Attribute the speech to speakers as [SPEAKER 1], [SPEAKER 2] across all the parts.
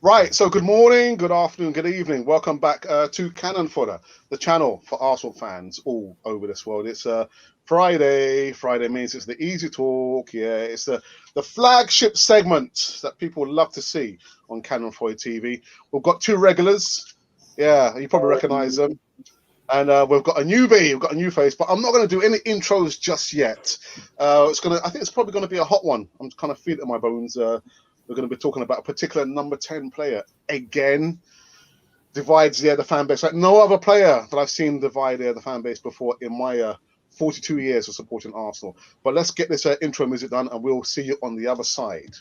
[SPEAKER 1] Right, so good morning, good afternoon, good evening. Welcome back to Cannon Fodder, the channel for Arsenal fans all over this world. It's Friday. Friday means it's the Easy Talk. Yeah, it's the flagship segment that people love to see on Cannon Fodder TV. We've got two regulars. Yeah, you probably recognize them. And we've got a newbie, we've got a new face, but I'm not going to do any intros just yet. I think it's probably going to be a hot one. I'm kind of feeling it in my bones. We're going to be talking about a particular number 10 player again. Divides the fan base like no other player that I've seen divide the fan base before in my 42 years of supporting Arsenal. But let's get this intro music done, and we'll see you on the other side.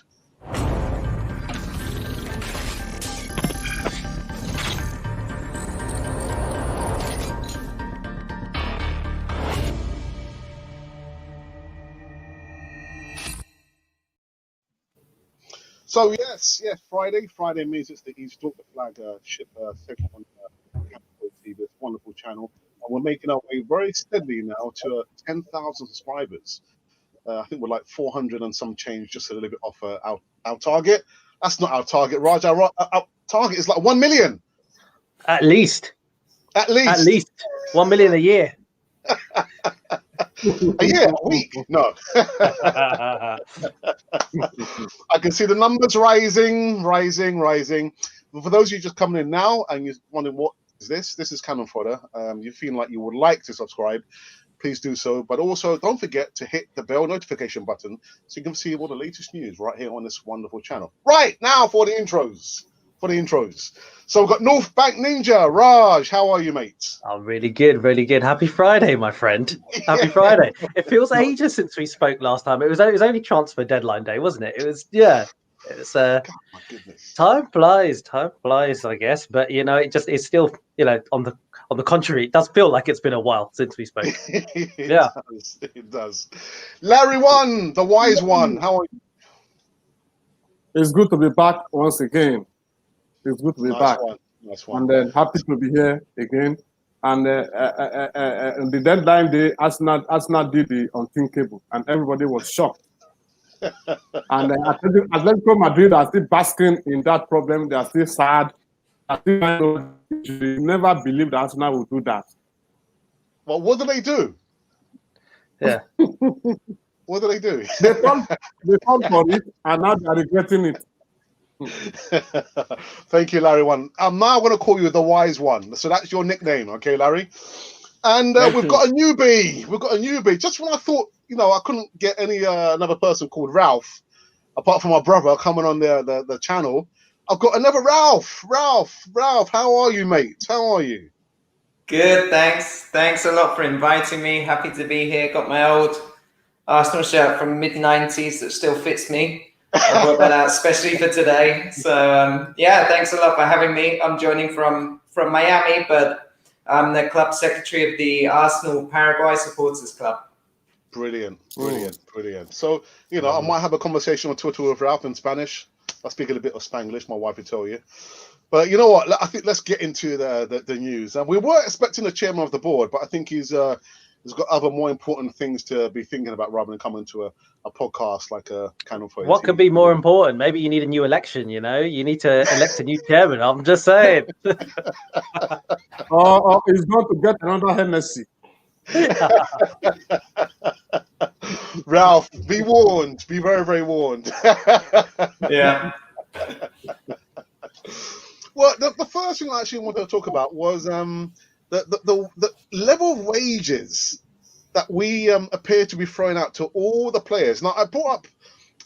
[SPEAKER 1] So yes, Friday. Friday means it's the Easy Talk, the flagship segment on Capital TV, this wonderful channel, and we're making our way very steadily now to 10,000 subscribers. I think we're like 400 and some change, just a little bit off our target. That's not our target, Raj. Our target is like 1 million.
[SPEAKER 2] At least.
[SPEAKER 1] At least.
[SPEAKER 2] At least 1 million a year.
[SPEAKER 1] A year, a week. No. I can see the numbers rising. But for those of you just coming in now and you're wondering what is this? This is Cannon Fodder. You feel like you would like to subscribe, please do so. But also don't forget to hit the bell notification button so you can see all the latest news right here on this wonderful channel. Right now for the intros. So we've got NORTHBANK Ninja. Raj, how are you, mate?
[SPEAKER 2] I'm really good, really good. Happy Friday, my friend. Happy Friday. It feels ages since we spoke last time. It was only transfer deadline day, wasn't it? It was, yeah. It was, God, my goodness. Time flies, I guess. But, you know, it's still, you know, on the contrary, it does feel like it's been a while since we spoke.
[SPEAKER 1] It does. LARRYONE, the wise one. How are you?
[SPEAKER 3] It's good to be back once again. It's good to be back.
[SPEAKER 1] Nice one.
[SPEAKER 3] And then happy to be here again. And the deadline day, Arsenal did the unthinkable, and everybody was shocked. And Atletico Madrid are still basking in that problem. They are still sad. You never believed Arsenal would do that.
[SPEAKER 1] Well, what do they do?
[SPEAKER 2] Yeah.
[SPEAKER 1] What do they do?
[SPEAKER 3] They fought for it, and now they are regretting it.
[SPEAKER 1] Thank you, LARRYONE. I'm now going to call you the wise one. So that's your nickname, okay, Larry? And we've got a newbie. Just when I thought, you know, I couldn't get any another person called Ralph, apart from my brother coming on the channel, I've got another Ralph. Ralph, how are you, mate? How are you?
[SPEAKER 4] Good, thanks a lot for inviting me. Happy to be here. Got my old Arsenal shirt from mid-90s that still fits me. I brought that out especially for today. So yeah, thanks a lot for having me. I'm joining from Miami, but I'm the club secretary of the Arsenal Paraguay Supporters Club.
[SPEAKER 1] Brilliant. So, you know, I might have a conversation on Twitter with Ralph in Spanish. I speak a little bit of Spanglish, my wife will tell you. But you know what? I think let's get into the news. And we were expecting the chairman of the board, but I think he's got other more important things to be thinking about rather than coming to a podcast like a Cannon Fodder.
[SPEAKER 2] What could be more important? Maybe you need a new election, you know? You need to elect a new chairman. I'm just saying.
[SPEAKER 3] Or he's going to get another Hennessy.
[SPEAKER 1] Ralph, be warned. Be very, very warned.
[SPEAKER 4] Yeah.
[SPEAKER 1] Well, the first thing I actually wanted to talk about was the level of wages that we appear to be throwing out to all the players. Now, I brought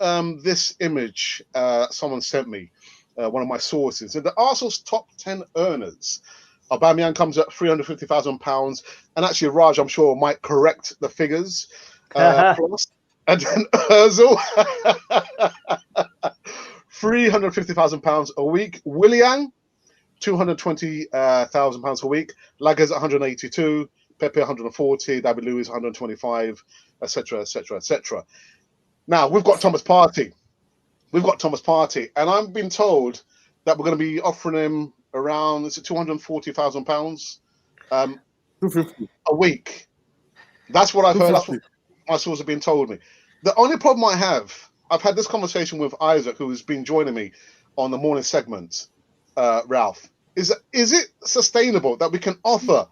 [SPEAKER 1] up this image someone sent me, one of my sources. And the Arsenal's top 10 earners. Aubameyang comes at £350,000. And actually, Raj, I'm sure, might correct the figures. Plus. And then Ozil, £350,000 a week. Willian, £220,000 a week. Laggers 182, Pepe 140, David Luiz 125, etc., etc., etc. Now we've got Thomas Partey. And I've been told that we're going to be offering him around £240,000,
[SPEAKER 3] $250
[SPEAKER 1] a week. That's what I've heard. That's what my sources have been told me. The only problem I have, I've had this conversation with Isaac, who's been joining me on the morning segment, Ralph, is it sustainable that we can offer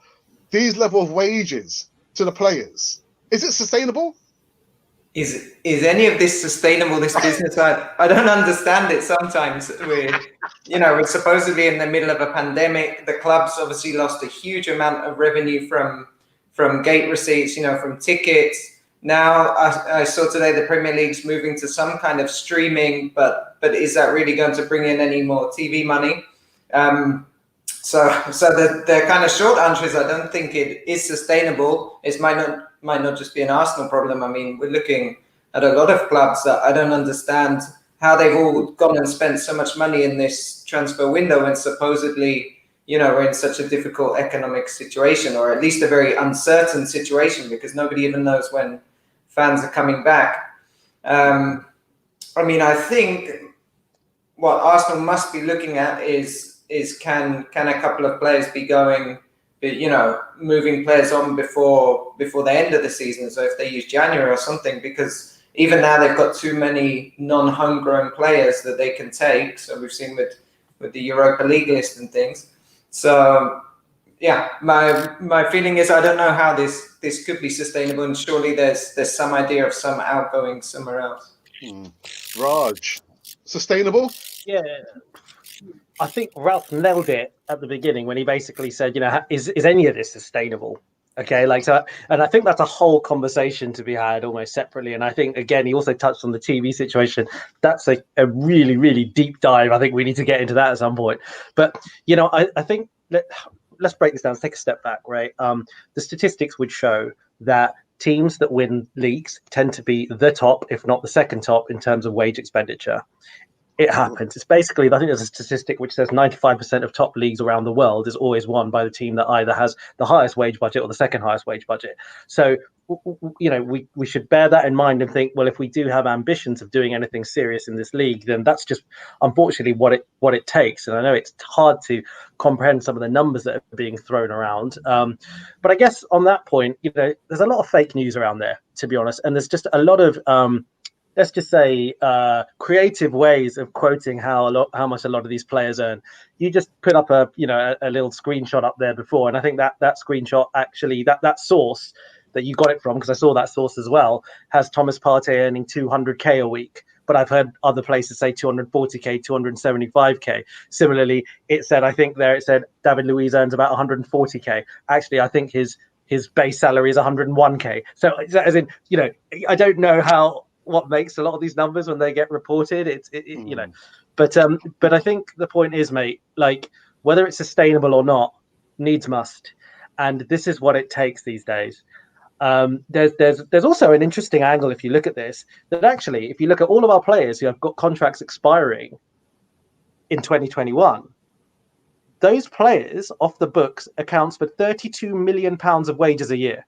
[SPEAKER 1] these level of wages to the players? Is it sustainable?
[SPEAKER 4] Is any of this sustainable, this business? I don't understand it sometimes. We're supposedly in the middle of a pandemic. The clubs obviously lost a huge amount of revenue from gate receipts, from tickets. Now I saw today the Premier League's moving to some kind of streaming, but is that really going to bring in any more TV money? So the kind of short answer is I don't think it is sustainable. It might not just be an Arsenal problem. I mean, we're looking at a lot of clubs that I don't understand how they've all gone and spent so much money in this transfer window and supposedly, we're in such a difficult economic situation, or at least a very uncertain situation, because nobody even knows when fans are coming back. I mean, I think what Arsenal must be looking at is can a couple of players be going, moving players on before the end of the season. So if they use January or something, because even now they've got too many non-homegrown players that they can take. So we've seen with the Europa League list and things. So yeah, my feeling is I don't know how this could be sustainable, and surely there's some idea of some outgoing somewhere else.
[SPEAKER 1] Raj, sustainable?
[SPEAKER 2] Yeah. I think Ralph nailed it at the beginning when he basically said, is any of this sustainable? Okay, and I think that's a whole conversation to be had almost separately. And I think, again, he also touched on the TV situation. That's a really, really deep dive. I think we need to get into that at some point. But, I think let's break this down. Let's take a step back, right? The statistics would show that teams that win leagues tend to be the top, if not the second top, in terms of wage expenditure. It happens. It's basically, I think there's a statistic which says 95% of top leagues around the world is always won by the team that either has the highest wage budget or the second highest wage budget. So, we should bear that in mind and think, well, if we do have ambitions of doing anything serious in this league, then that's just unfortunately what it takes. And I know it's hard to comprehend some of the numbers that are being thrown around. But I guess on that point, there's a lot of fake news around there, to be honest. And there's just a lot of let's just say creative ways of quoting how much a lot of these players earn. You just put up a little screenshot up there before, and I think that screenshot actually that source that you got it from, because I saw that source as well, has Thomas Partey earning 200k a week. But I've heard other places say 240k, 275k. Similarly, it said David Luiz earns about 140k. Actually, I think his base salary is 101k. So as in, I don't know what makes a lot of these numbers when they get reported. But I think the point is, mate, whether it's sustainable or not, needs must, and this is what it takes these days. There's also an interesting angle if you look at this, that actually if you look at all of our players who have got contracts expiring in 2021, those players off the books accounts for 32 million pounds of wages a year.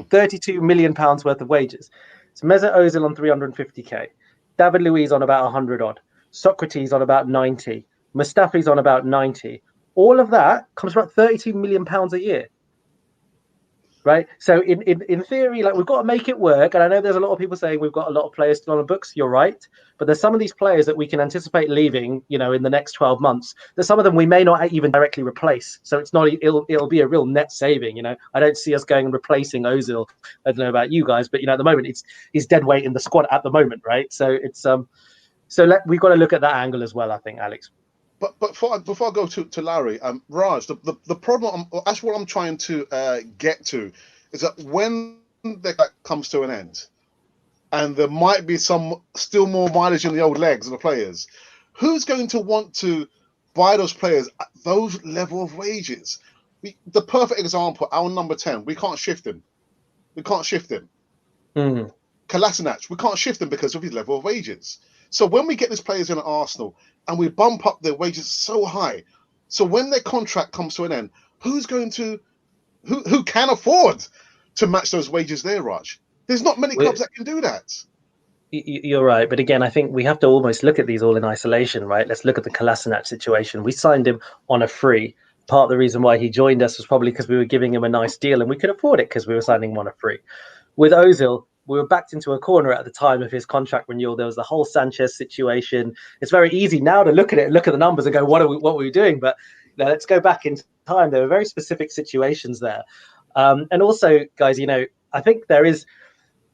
[SPEAKER 2] 32 million pounds worth of wages. So Mesut Ozil on 350k, David Luiz on about 100 odd, Socrates on about 90, Mustafi's on about 90. All of that comes from about 32 million pounds a year. Right. So in theory, we've got to make it work. And I know there's a lot of people saying we've got a lot of players still on the books. You're right. But there's some of these players that we can anticipate leaving, in the next 12 months. There's some of them we may not even directly replace. So it'll be a real net saving. I don't see us going and replacing Ozil. I don't know about you guys, but at the moment he's dead weight in the squad at the moment. Right. So we've got to look at that angle as well, I think, Alex.
[SPEAKER 1] But before I go to Larry, Raj, the problem, that's what I'm trying to get to, is that when that comes to an end, and there might be some still more mileage in the old legs of the players, who's going to want to buy those players at those level of wages? The perfect example, our number 10, we can't shift him.
[SPEAKER 2] Mm-hmm.
[SPEAKER 1] Kolasinac, we can't shift him because of his level of wages. So when we get these players in at Arsenal and we bump up their wages so high, so when their contract comes to an end, who can afford to match those wages there, Raj? There's not many clubs that can do that.
[SPEAKER 2] You're right. But again, I think we have to almost look at these all in isolation, right? Let's look at the Kolasinac situation. We signed him on a free. Part of the reason why he joined us was probably because we were giving him a nice deal and we could afford it because we were signing him on a free. With Ozil, we were backed into a corner at the time of his contract renewal. There was the whole Sanchez situation. It's very easy now to look at it, look at the numbers, and go, what were we doing? But let's go back in time. There were very specific situations there, and also, guys, I think there is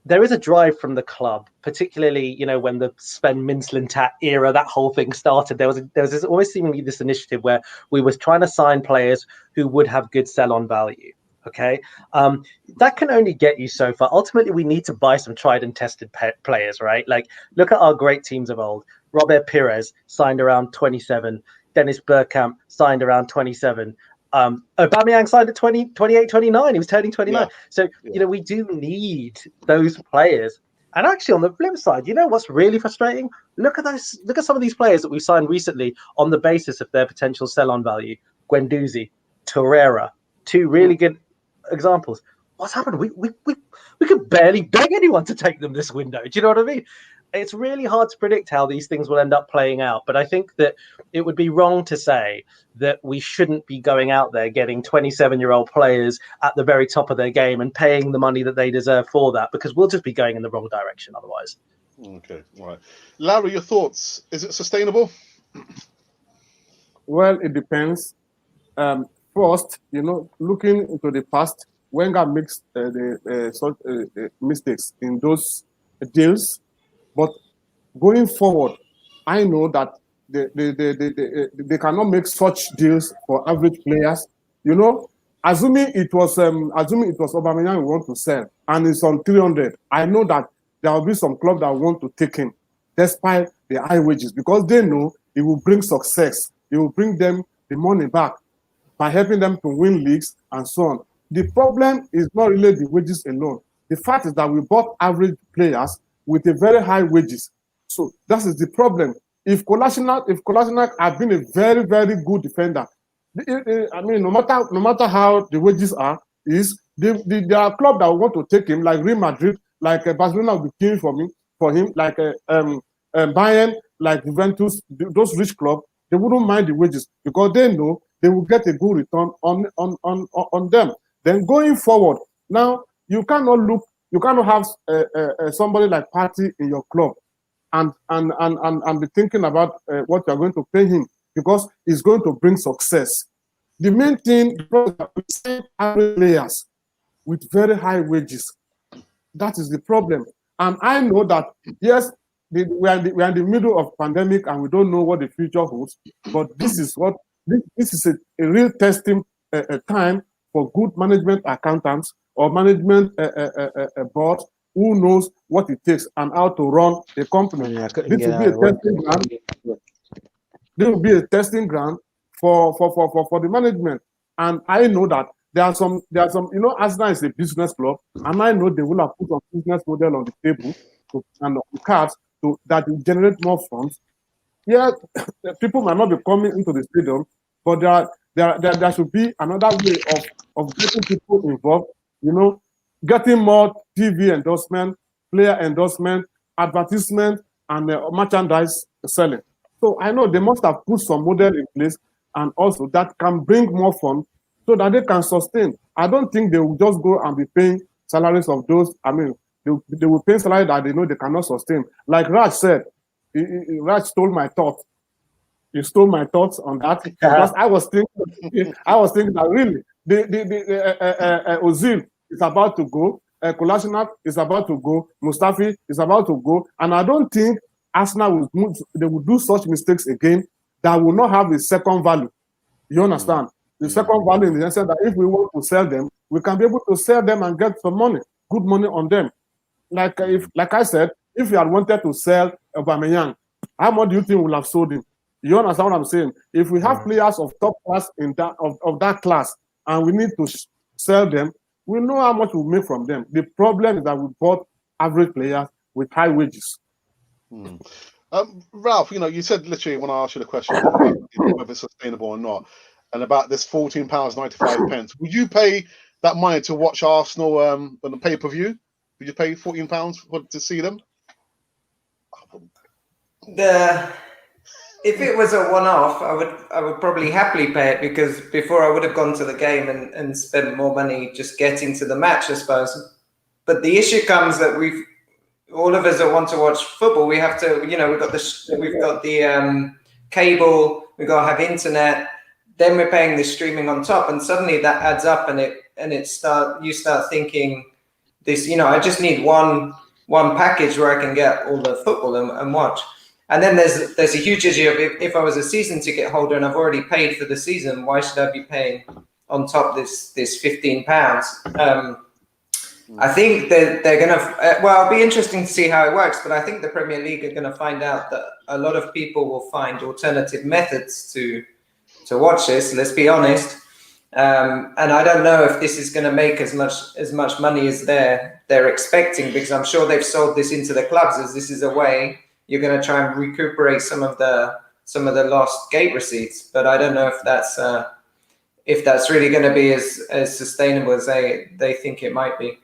[SPEAKER 2] a drive from the club, particularly, when the Sven Mislintat era, that whole thing started. There was this, always seemingly this initiative where we was trying to sign players who would have good sell-on value. Okay, that can only get you so far. Ultimately, we need to buy some tried and tested players, right? Like, look at our great teams of old. Robert Pires signed around 27. Dennis Bergkamp signed around 27. Aubameyang signed at 28, 29. He was turning 29. Yeah. So, we do need those players. And actually, on the flip side, what's really frustrating? Look at some of these players that we've signed recently on the basis of their potential sell-on value. Guendouzi, Torreira, two really good examples. What's happened? We could barely beg anyone to take them this window. Do you know what I mean? It's really hard to predict how these things will end up playing out. But I think that it would be wrong to say that we shouldn't be going out there getting 27-year-old players at the very top of their game and paying the money that they deserve for that, because we'll just be going in the wrong direction otherwise.
[SPEAKER 1] Okay, all right. Larry, your thoughts? Is it sustainable?
[SPEAKER 3] Well, it depends. First, looking into the past, Wenger makes mistakes in those deals. But going forward, I know that they cannot make such deals for average players. Assuming it was Aubameyang we want to sell and it's on 300, I know that there will be some club that want to take him despite the high wages, because they know it will bring success. It will bring them the money back by helping them to win leagues and so on. The problem is not really the wages alone. The fact is that we bought average players with a very high wages. So that is the problem. If Kolasinac had been a very, very good defender, I mean, no matter how the wages are, there are clubs that want to take him, like Real Madrid, like Barcelona will be keen for him, like Bayern, like Juventus, those rich clubs, they wouldn't mind the wages because they know they will get a good return on them. Then going forward, now you cannot have somebody like Partey in your club and be thinking about what you're going to pay him, because it's going to bring success. The main thing is average players with very high wages. That is the problem. And I know that, yes, we are in the middle of pandemic and we don't know what the future holds, but this is a real testing time for good management accountants or management board who knows what it takes and how to run a company. This will be a testing ground for the management. And I know that there are some, Arsenal is a business club, and I know they will have put a business model on the table and on the cards that will generate more funds. Yeah, people might not be coming into the stadium, but there should be another way of getting people involved, getting more TV endorsement, player endorsement, advertisement, and merchandise selling. So I know they must have put some model in place, and also that can bring more funds so that they can sustain. I don't think they will just go and be paying salaries of those. I mean, they will pay salary that they know they cannot sustain. Like Raj said, Raj stole my thoughts. You stole my thoughts on that, because I was thinking that really Ozil is about to go, Kolasinac is about to go, Mustafi is about to go, and I don't think Arsenal will do such mistakes again that will not have a second value. You understand? The second value in the sense that if we want to sell them, we can be able to sell them and get some money, good money on them. Like I said, if you had wanted to sell Aubameyang, how much do you think we'll have sold him? You understand what I'm saying? If we have players of top class in that class and we need to sell them, we know how much we'll make from them. The problem is that we bought average players with high wages.
[SPEAKER 1] Ralph, you said literally when I asked you the question about whether it's sustainable or not, and about this £14.95. Would you pay that money to watch Arsenal on the pay-per-view? Would you pay £14 to see them?
[SPEAKER 4] If it was a one-off, I would probably happily pay it, because before I would have gone to the game and spent more money just getting to the match, I suppose. but the issue comes that all of us that want to watch football, we have to, we've got the cable, we've got to have internet, then we're paying the streaming on top, and suddenly that adds up, and you start thinking this, I just need one package where I can get all the football and watch. And then there's a huge issue of if I was a season ticket holder and I've already paid for the season, why should I be paying on top this £15? I think that they're going to, it'll be interesting to see how it works, but I think the Premier League are going to find out that a lot of people will find alternative methods to watch this, let's be honest. And I don't know if this is going to make as much money as they're expecting, because I'm sure they've sold this into the clubs as this is a way you're going to try and recuperate some of the lost gate receipts. But I don't know if that's really going to be as sustainable as they think it might be.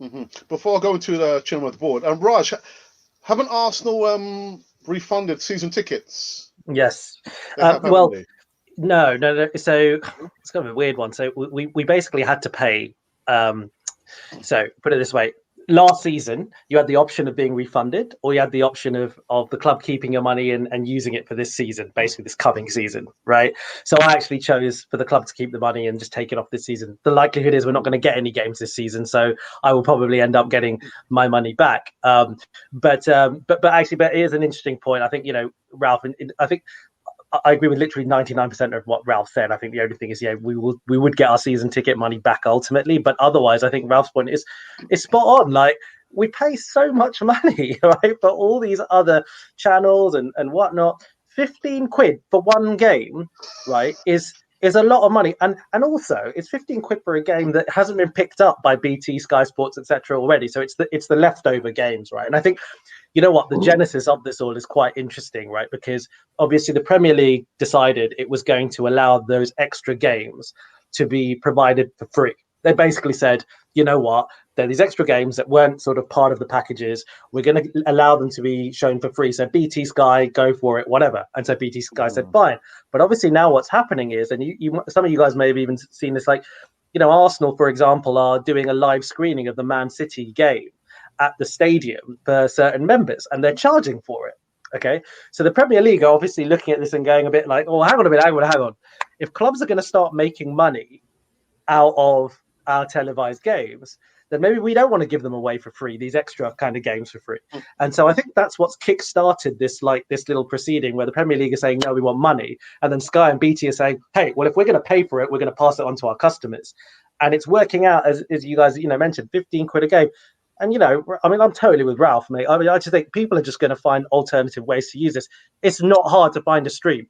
[SPEAKER 1] Mm-hmm. Before I go to the chairman of the board, Raj, haven't Arsenal refunded season tickets?
[SPEAKER 2] Yes. Well, no. So it's kind of a weird one. So we basically had to pay. So put it this way. Last season, you had the option of being refunded, or you had the option of the club keeping your money and using it for this season, basically this coming season, right? So I actually chose for the club to keep the money and just take it off this season. The likelihood is we're not going to get any games this season, so I will probably end up getting my money back. But it is an interesting point. I think, Ralph, I think I agree with literally 99% of what Ralph said. I think the only thing is, we would get our season ticket money back ultimately, but otherwise, I think Ralph's point is spot on. Like, we pay so much money, right, for all these other channels and whatnot. 15 quid for one game, right, is a lot of money, and also it's 15 quid for a game that hasn't been picked up by BT, Sky Sports, etc. already. So it's the leftover games, right? And I think, the genesis of this all is quite interesting, right? Because obviously the Premier League decided it was going to allow those extra games to be provided for free. They basically said, you know what, there are these extra games that weren't sort of part of the packages. We're going to allow them to be shown for free. So BT, Sky, go for it, whatever. And so BT, Sky said, fine. But obviously now what's happening is, and some of you guys may have even seen this, like, Arsenal, for example, are doing a live screening of the Man City game at the stadium for certain members, and they're charging for it. Okay, so the Premier League are obviously looking at this and going a bit like, oh, hang on. If clubs are going to start making money out of our televised games, then maybe we don't want to give them away for free, these extra kind of games for free. And so I think that's what's kick-started this little proceeding where the Premier League is saying, no, we want money. And then Sky and BT are saying, hey, well, if we're going to pay for it, we're going to pass it on to our customers. And it's working out, as you guys, mentioned, 15 quid a game. And, I'm totally with Ralph, mate. I just think people are just going to find alternative ways to use this. It's not hard to find a stream.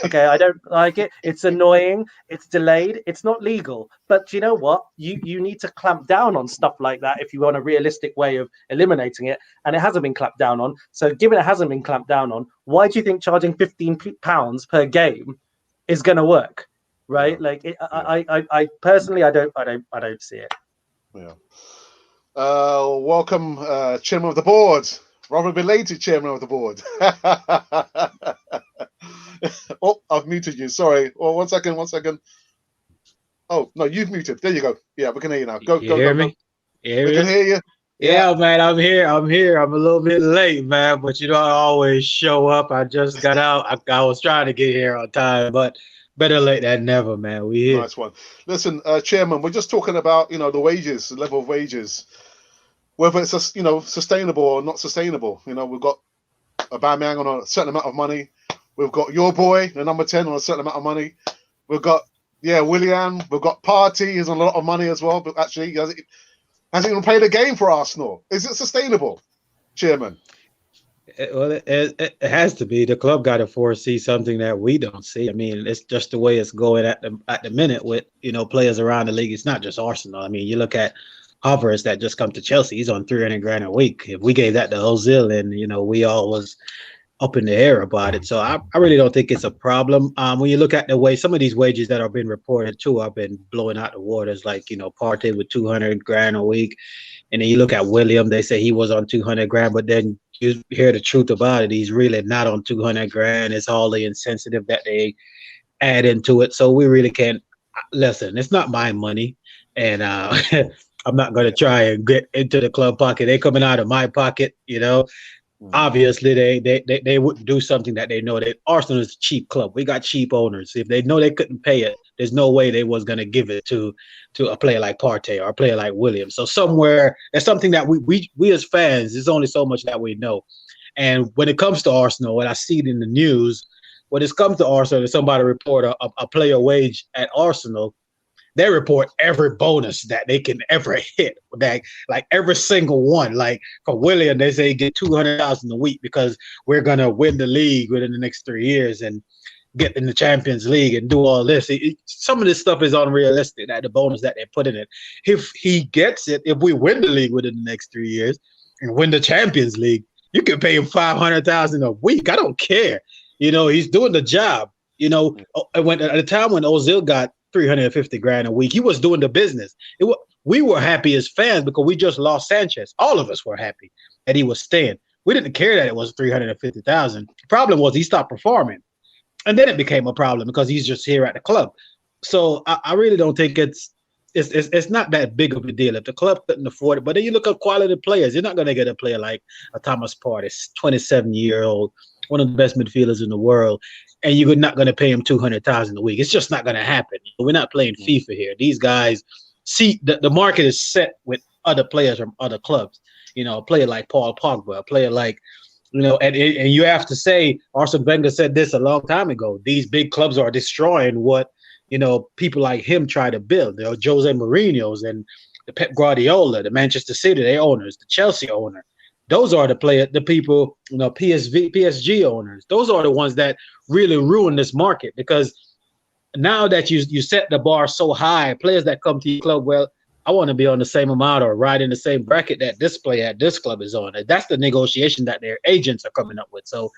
[SPEAKER 2] Okay, I don't like it. It's annoying. It's delayed. It's not legal. But you know what? You need to clamp down on stuff like that if you want a realistic way of eliminating it. And it hasn't been clamped down on. So given it hasn't been clamped down on, why do you think charging £15 per game is going to work? Right? Like, I personally, I don't see it.
[SPEAKER 1] Yeah. Welcome, chairman of the board. Rather belated chairman of the board. Oh, I've muted you. Sorry. Oh, one second. Oh, no, you've muted. There you go. Yeah, we can hear you now. Go.
[SPEAKER 5] You hear me?
[SPEAKER 1] We can hear you.
[SPEAKER 5] Yeah, man, I'm here. I'm a little bit late, man, but I always show up. I just got out. I was trying to get here on time, but better late than never, man. We here.
[SPEAKER 1] Nice one. Listen, chairman, we're just talking about, the wages, the level of wages, whether it's, sustainable or not sustainable. We've got Aubameyang on a certain amount of money. We've got your boy, the number 10, on a certain amount of money. We've got, Willian. We've got Partey, who's on a lot of money as well. But actually, he hasn't even played a game for Arsenal. Is it sustainable, chairman?
[SPEAKER 5] It has to be. The club got to foresee something that we don't see. I mean, it's just the way it's going at the minute with, players around the league. It's not just Arsenal. I mean, you look at Havertz that just come to Chelsea. He's on 300 grand a week. If we gave that to Ozil, and, we all was up in the air about it. So I really don't think it's a problem. When you look at the way some of these wages that have been reported too have been blowing out the waters, like, Partey with 200 grand a week. And then you look at William, they say he was on 200 grand, but then you hear the truth about it. He's really not on 200 grand. It's all the insensitive that they add into it. So we really can't listen. It's not my money. And I'm not going to try and get into the club pocket. They coming out of my pocket, you know. Obviously, they wouldn't do something that they know that Arsenal is a cheap club. We got cheap owners. If they know they couldn't pay it, there's no way they was going to give it to a player like Partey or a player like Williams. So somewhere, there's something that we as fans, there's only so much that we know. And when it comes to Arsenal, when I see it in the news, when it comes to Arsenal, and somebody report a player wage at Arsenal, they report every bonus that they can ever hit. That, like every single one. Like for William, they say get $200,000 a week because we're gonna win the league within the next 3 years and get in the Champions League and do all this. Some of this stuff is unrealistic. That the bonus that they put in it. If he gets it, if we win the league within the next 3 years and win the Champions League, you can pay him $500,000 a week. I don't care. You know, he's doing the job. You know, when at the time when Ozil got $350,000 a week, he was doing the business. We were happy as fans because we just lost Sanchez. All of us were happy that he was staying. We didn't care that it was $350,000. The problem was he stopped performing, and then it became a problem because he's just here at the club. So I really don't think it's not that big of a deal if the club couldn't afford it. But then you look at quality players. You're not going to get a player like a Thomas Partey, 27-year-old, one of the best midfielders in the world, and you're not going to pay him $200,000 a week. It's just not going to happen. We're not playing FIFA here. These guys see the market is set with other players from other clubs. You know, a player like Paul Pogba, a player like, you know, and you have to say, Arsene Wenger said this a long time ago. These big clubs are destroying what, you know, people like him try to build. You know, Jose Mourinho's and the Pep Guardiola, the Manchester City, their owners, the Chelsea owner. Those are the people, you know, PSG owners. Those are the ones that really ruin this market, because now that you set the bar so high, players that come to your club, well, I want to be on the same amount or right in the same bracket that this player at this club is on. That's the negotiation that their agents are coming up with. So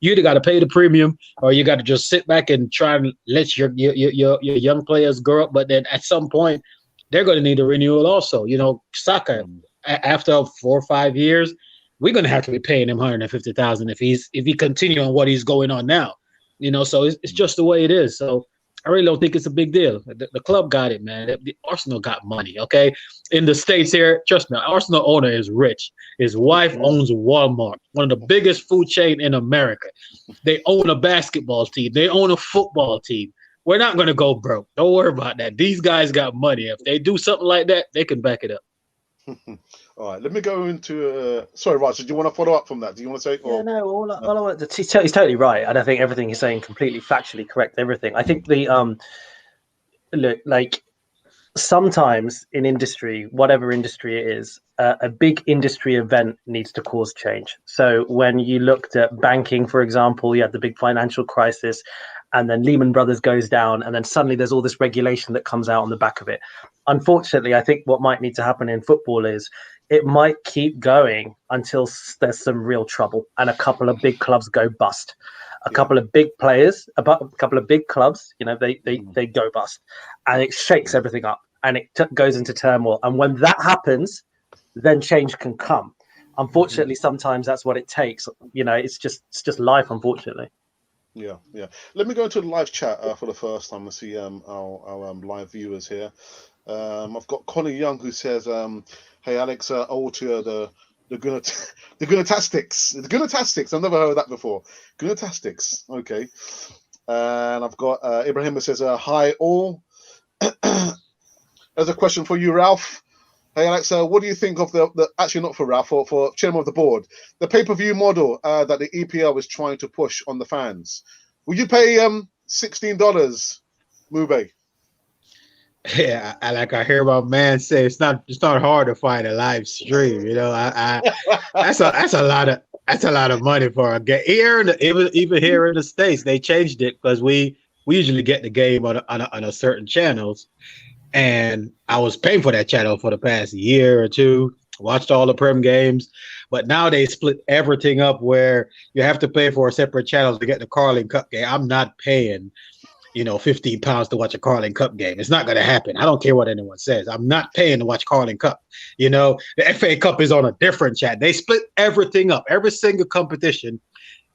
[SPEAKER 5] you either got to pay the premium or you got to just sit back and try and let your young players grow up. But then at some point, they're going to need a renewal also. You know, Saka, after 4 or 5 years, we're going to have to be paying him $150,000 if he continue on what he's going on now. You know, so it's just the way it is. So I really don't think it's a big deal. The club got it, man. The Arsenal got money, okay? In the States here, trust me, Arsenal owner is rich. His wife owns Walmart, one of the biggest food chain in America. They own a basketball team. They own a football team. We're not going to go broke. Don't worry about that. These guys got money. If they do something like that, they can back it up.
[SPEAKER 1] All right, let me go into. Sorry, Raj, do you want to follow up from that? Do you want to say? Or,
[SPEAKER 2] yeah, no. All I want to, he's totally right, and I think everything he's saying completely factually correct. Everything. I think the look, like sometimes in industry, whatever industry it is, a big industry event needs to cause change. So when you looked at banking, for example, you had the big financial crisis, and then Lehman Brothers goes down, and then suddenly there's all this regulation that comes out on the back of it. Unfortunately, I think what might need to happen in football is it might keep going until there's some real trouble and a couple of big clubs go bust. A couple of big players, a couple of big clubs, you know, they go bust, and it shakes everything up and it goes into turmoil. And when that happens, then change can come. Unfortunately, sometimes that's what it takes. You know, it's just life, unfortunately.
[SPEAKER 1] Yeah. Let me go into the live chat for the first time and see our live viewers here. I've got Connie Young who says, "Hey Alex, old to the Goonertastics. The Goonertastics. I've never heard of that before. Goonertastics. Okay." And I've got Ibrahim who says, "Hi all." There's a question for you, Ralph. Hey Alex, what do you think of the actually not for Ralph, for chairman of the board, the pay-per-view model that the EPL is trying to push on the fans? Would you pay $16, MOBAY?
[SPEAKER 5] Yeah, I hear my man say it's not hard to find a live stream. You know, that's a lot of money for a game. Even here in the States, they changed it because we usually get the game on a certain channels. And I was paying for that channel for the past year or two, watched all the Prem games, but now they split everything up where you have to pay for a separate channel to get the Carling Cup game. I'm not paying, you know, £15 to watch a Carling Cup game. It's not going to happen. I don't care what anyone says. I'm not paying to watch Carling Cup. You know, the FA Cup is on a different chat. They split everything up. Every single competition,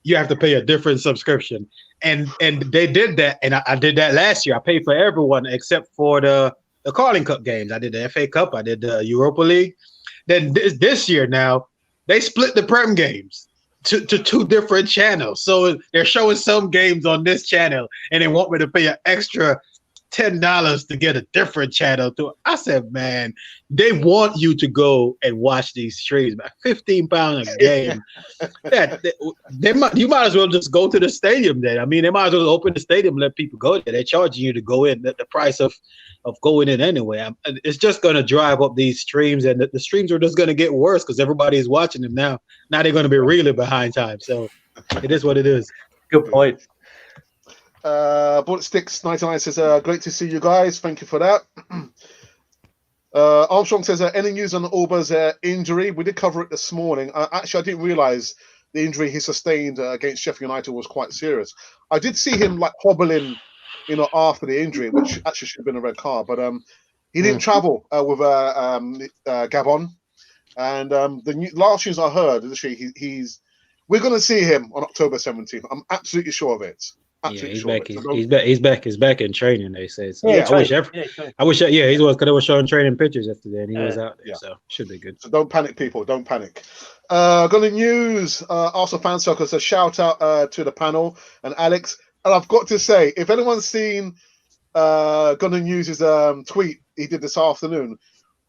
[SPEAKER 5] you have to pay a different subscription. And they did that, and I did that last year. I paid for everyone except for the the Carling Cup games. I did the FA Cup. I did the Europa League. Then this year now, they split the Prem games to 2 different channels. So they're showing some games on this channel, and they want me to pay an extra $10 to get a different channel. I said, man, they want you to go and watch these streams. About £15 a game. You might as well just go to the stadium then. I mean, they might as well open the stadium and let people go there. They're charging you to go in. The price of going in anyway. It's just going to drive up these streams, and the streams are just going to get worse because everybody's watching them now. Now they're going to be really behind time. So it is what it is.
[SPEAKER 2] Good point.
[SPEAKER 1] Bullet Sticks 99 says, great to see you guys. Thank you for that. Armstrong says, any news on Auba's injury? We did cover it this morning. Actually, I didn't realize the injury he sustained against Sheffield United was quite serious. I did see him like hobbling, after the injury, which actually should have been a red card. But he didn't travel with Gabon. And the last news I heard, literally, we're going to see him on October 17th. I'm absolutely sure of it.
[SPEAKER 5] Yeah, he's back. He's back in training. They say. So
[SPEAKER 2] Yeah,
[SPEAKER 5] I wish he was. Because they were showing training pictures yesterday, and he was out there.
[SPEAKER 1] Yeah.
[SPEAKER 5] So should be good.
[SPEAKER 1] So don't panic, people. Don't panic. Got the news. Arsenal fan circle says shout out to the panel and Alex. And I've got to say, if anyone's seen Gunnar News's tweet he did this afternoon,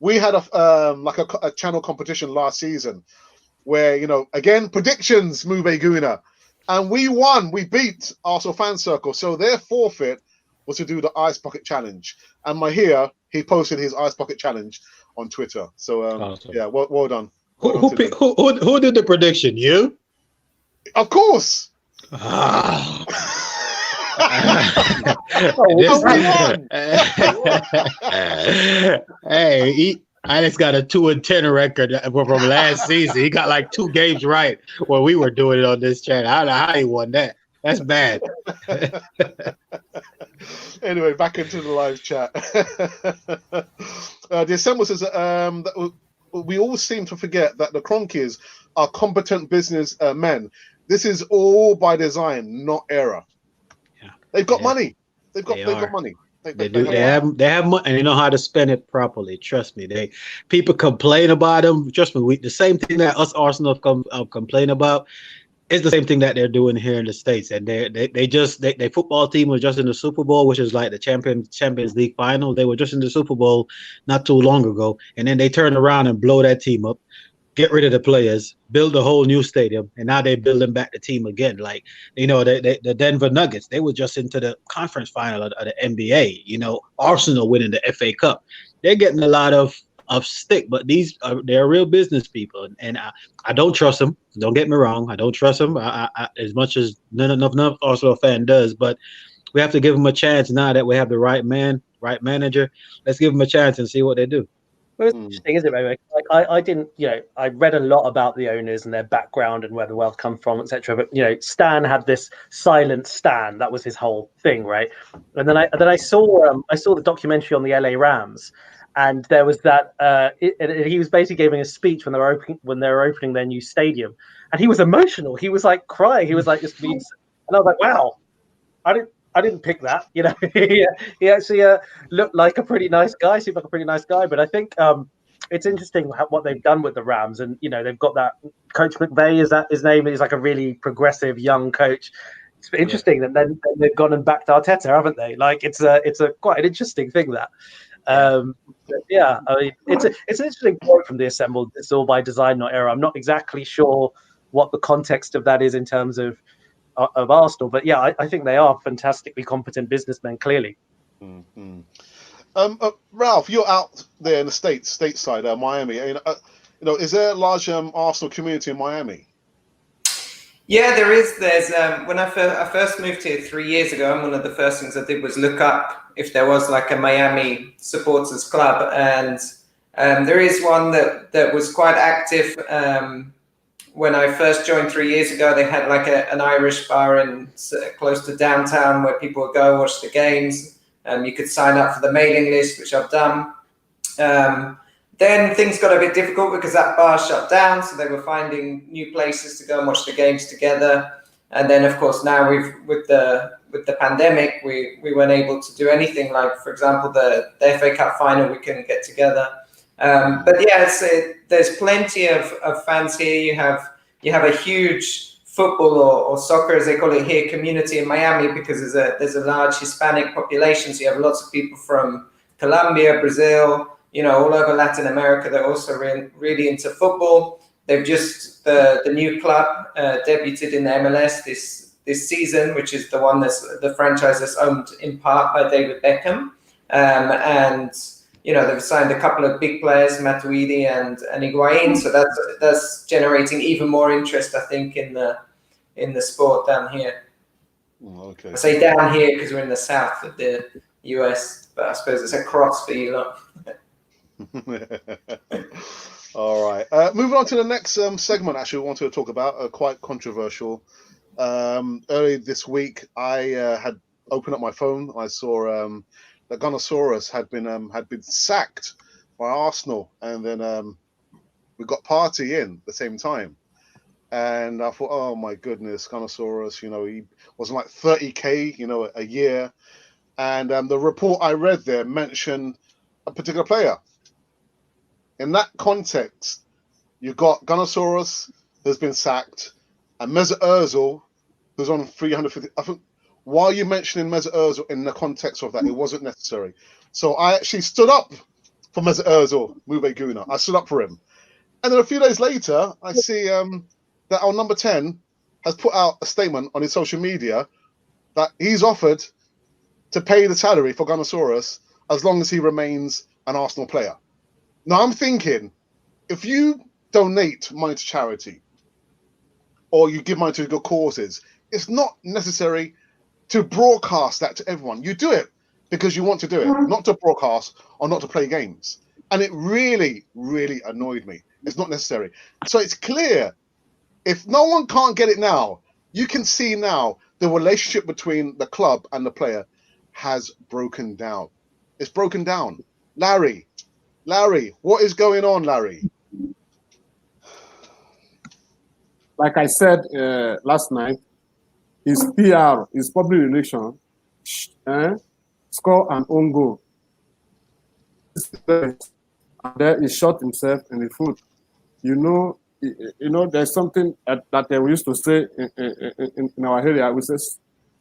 [SPEAKER 1] we had a channel competition last season where again predictions MOBAY GOONER. And we won. We beat Arsenal Fan Circle. So their forfeit was to do the Ice Bucket Challenge. And he posted his Ice Bucket Challenge on Twitter. So,
[SPEAKER 5] awesome.
[SPEAKER 1] Yeah, well done.
[SPEAKER 5] Who did the prediction? You?
[SPEAKER 1] Of course.
[SPEAKER 5] Hey, Alex got a 2-10 record from last season. He got like 2 games right when we were doing it on this channel. I don't know how he won that. That's bad.
[SPEAKER 1] Anyway, back into the live chat. The Assemble says that we all seem to forget that the Cronkies are competent business men. This is all by design, not error. Yeah. They've got money. They've got money.
[SPEAKER 5] They do. They have money, and they know how to spend it properly. Trust me. People complain about them. Trust me. The same thing that us Arsenal complain about is the same thing that they're doing here in the States. And they football team was just in the Super Bowl, which is like the Champions League final. They were just in the Super Bowl not too long ago, and then they turn around and blow that team up, get rid of the players, build a whole new stadium, and now they're building back the team again. Like, the Denver Nuggets, they were just into the conference final of the NBA. Arsenal winning the FA Cup. They're getting a lot of stick, but they're real business people, and I don't trust them. Don't get me wrong, I don't trust them as much as none Arsenal fan does. But we have to give them a chance now that we have the right manager. Let's give them a chance and see what they do.
[SPEAKER 2] Well, it's interesting, isn't it, Ray? Like I didn't, I read a lot about the owners and their background and where the wealth come from, etc. But Stan had this silent Stan. That was his whole thing, right? And then I saw the documentary on the LA Rams, and there was that. He was basically giving a speech when they were opening their new stadium, and he was emotional. He was like crying. He was like just being, and I was like, wow, I didn't pick that. He actually looked like a pretty nice guy, seemed like a pretty nice guy. But I think it's interesting what they've done with the Rams. And, they've got that Coach McVay, is that his name? He's like a really progressive young coach. It's interesting that then they've gone and backed Arteta, haven't they? Like, it's a quite an interesting thing that. I mean, it's an interesting point from the Assembled. It's all by design, not error. I'm not exactly sure what the context of that is in terms of Arsenal, but yeah, I think they are fantastically competent businessmen, clearly.
[SPEAKER 1] Mm-hmm. Ralph, you're out there in the stateside, Miami. Is there a large Arsenal community in Miami?
[SPEAKER 4] Yeah, there is. There's when I first moved here 3 years ago, and one of the first things I did was look up if there was like a Miami supporters club, and there is one that was quite active. When I first joined 3 years ago, they had like an Irish bar close to downtown where people would go watch the games. You could sign up for the mailing list, which I've done. Then things got a bit difficult because that bar shut down, so they were finding new places to go and watch the games together. And then, of course, now with the pandemic, we weren't able to do anything. Like, for example, the FA Cup final, we couldn't get together. But yeah, there's plenty of fans here. You have a huge football or soccer, as they call it here, community in Miami, because there's a large Hispanic population. So you have lots of people from Colombia, Brazil, all over Latin America. They're also really into football. They've just the new club debuted in the MLS this season, which is the one that's the franchise that's owned in part by David Beckham, and they've signed a couple of big players, Matuidi and Higuain. So that's generating even more interest, I think, in the sport down here.
[SPEAKER 1] Okay.
[SPEAKER 4] I say down here because we're in the south of the US, but I suppose it's across for you lot.
[SPEAKER 1] All right. Moving on to the next segment, actually, we wanted to talk about, quite controversial. Early this week, I had opened up my phone. I saw that Gunnersaurus had been sacked by Arsenal, and then we got Partey in the same time. And I thought, oh my goodness, Gunnersaurus, he was like 30K, a year. And the report I read there mentioned a particular player. In that context, you've got Gunnersaurus, who's been sacked, and Mesut Ozil, who's on 350. I think, why are you mentioning Mesut Ozil in the context of that? It wasn't necessary. So I actually stood up for Mesut Ozil, MOBAY GOONER. I stood up for him. And then a few days later, I see that our number 10 has put out a statement on his social media that he's offered to pay the salary for Gunnersaurus as long as he remains an Arsenal player. Now, I'm thinking, if you donate money to charity or you give money to good causes, it's not necessary to broadcast that to everyone. You do it because you want to do it, not to broadcast or not to play games. And it really, really annoyed me. It's not necessary. So it's clear, if no one can't get it now, you can see now the relationship between the club and the player has broken down. It's broken down. Larry, what is going on, Larry?
[SPEAKER 3] Like I said last night, his PR, his public relation, score an own goal. And then he shot himself in the foot. There's something that we used to say in our area. We say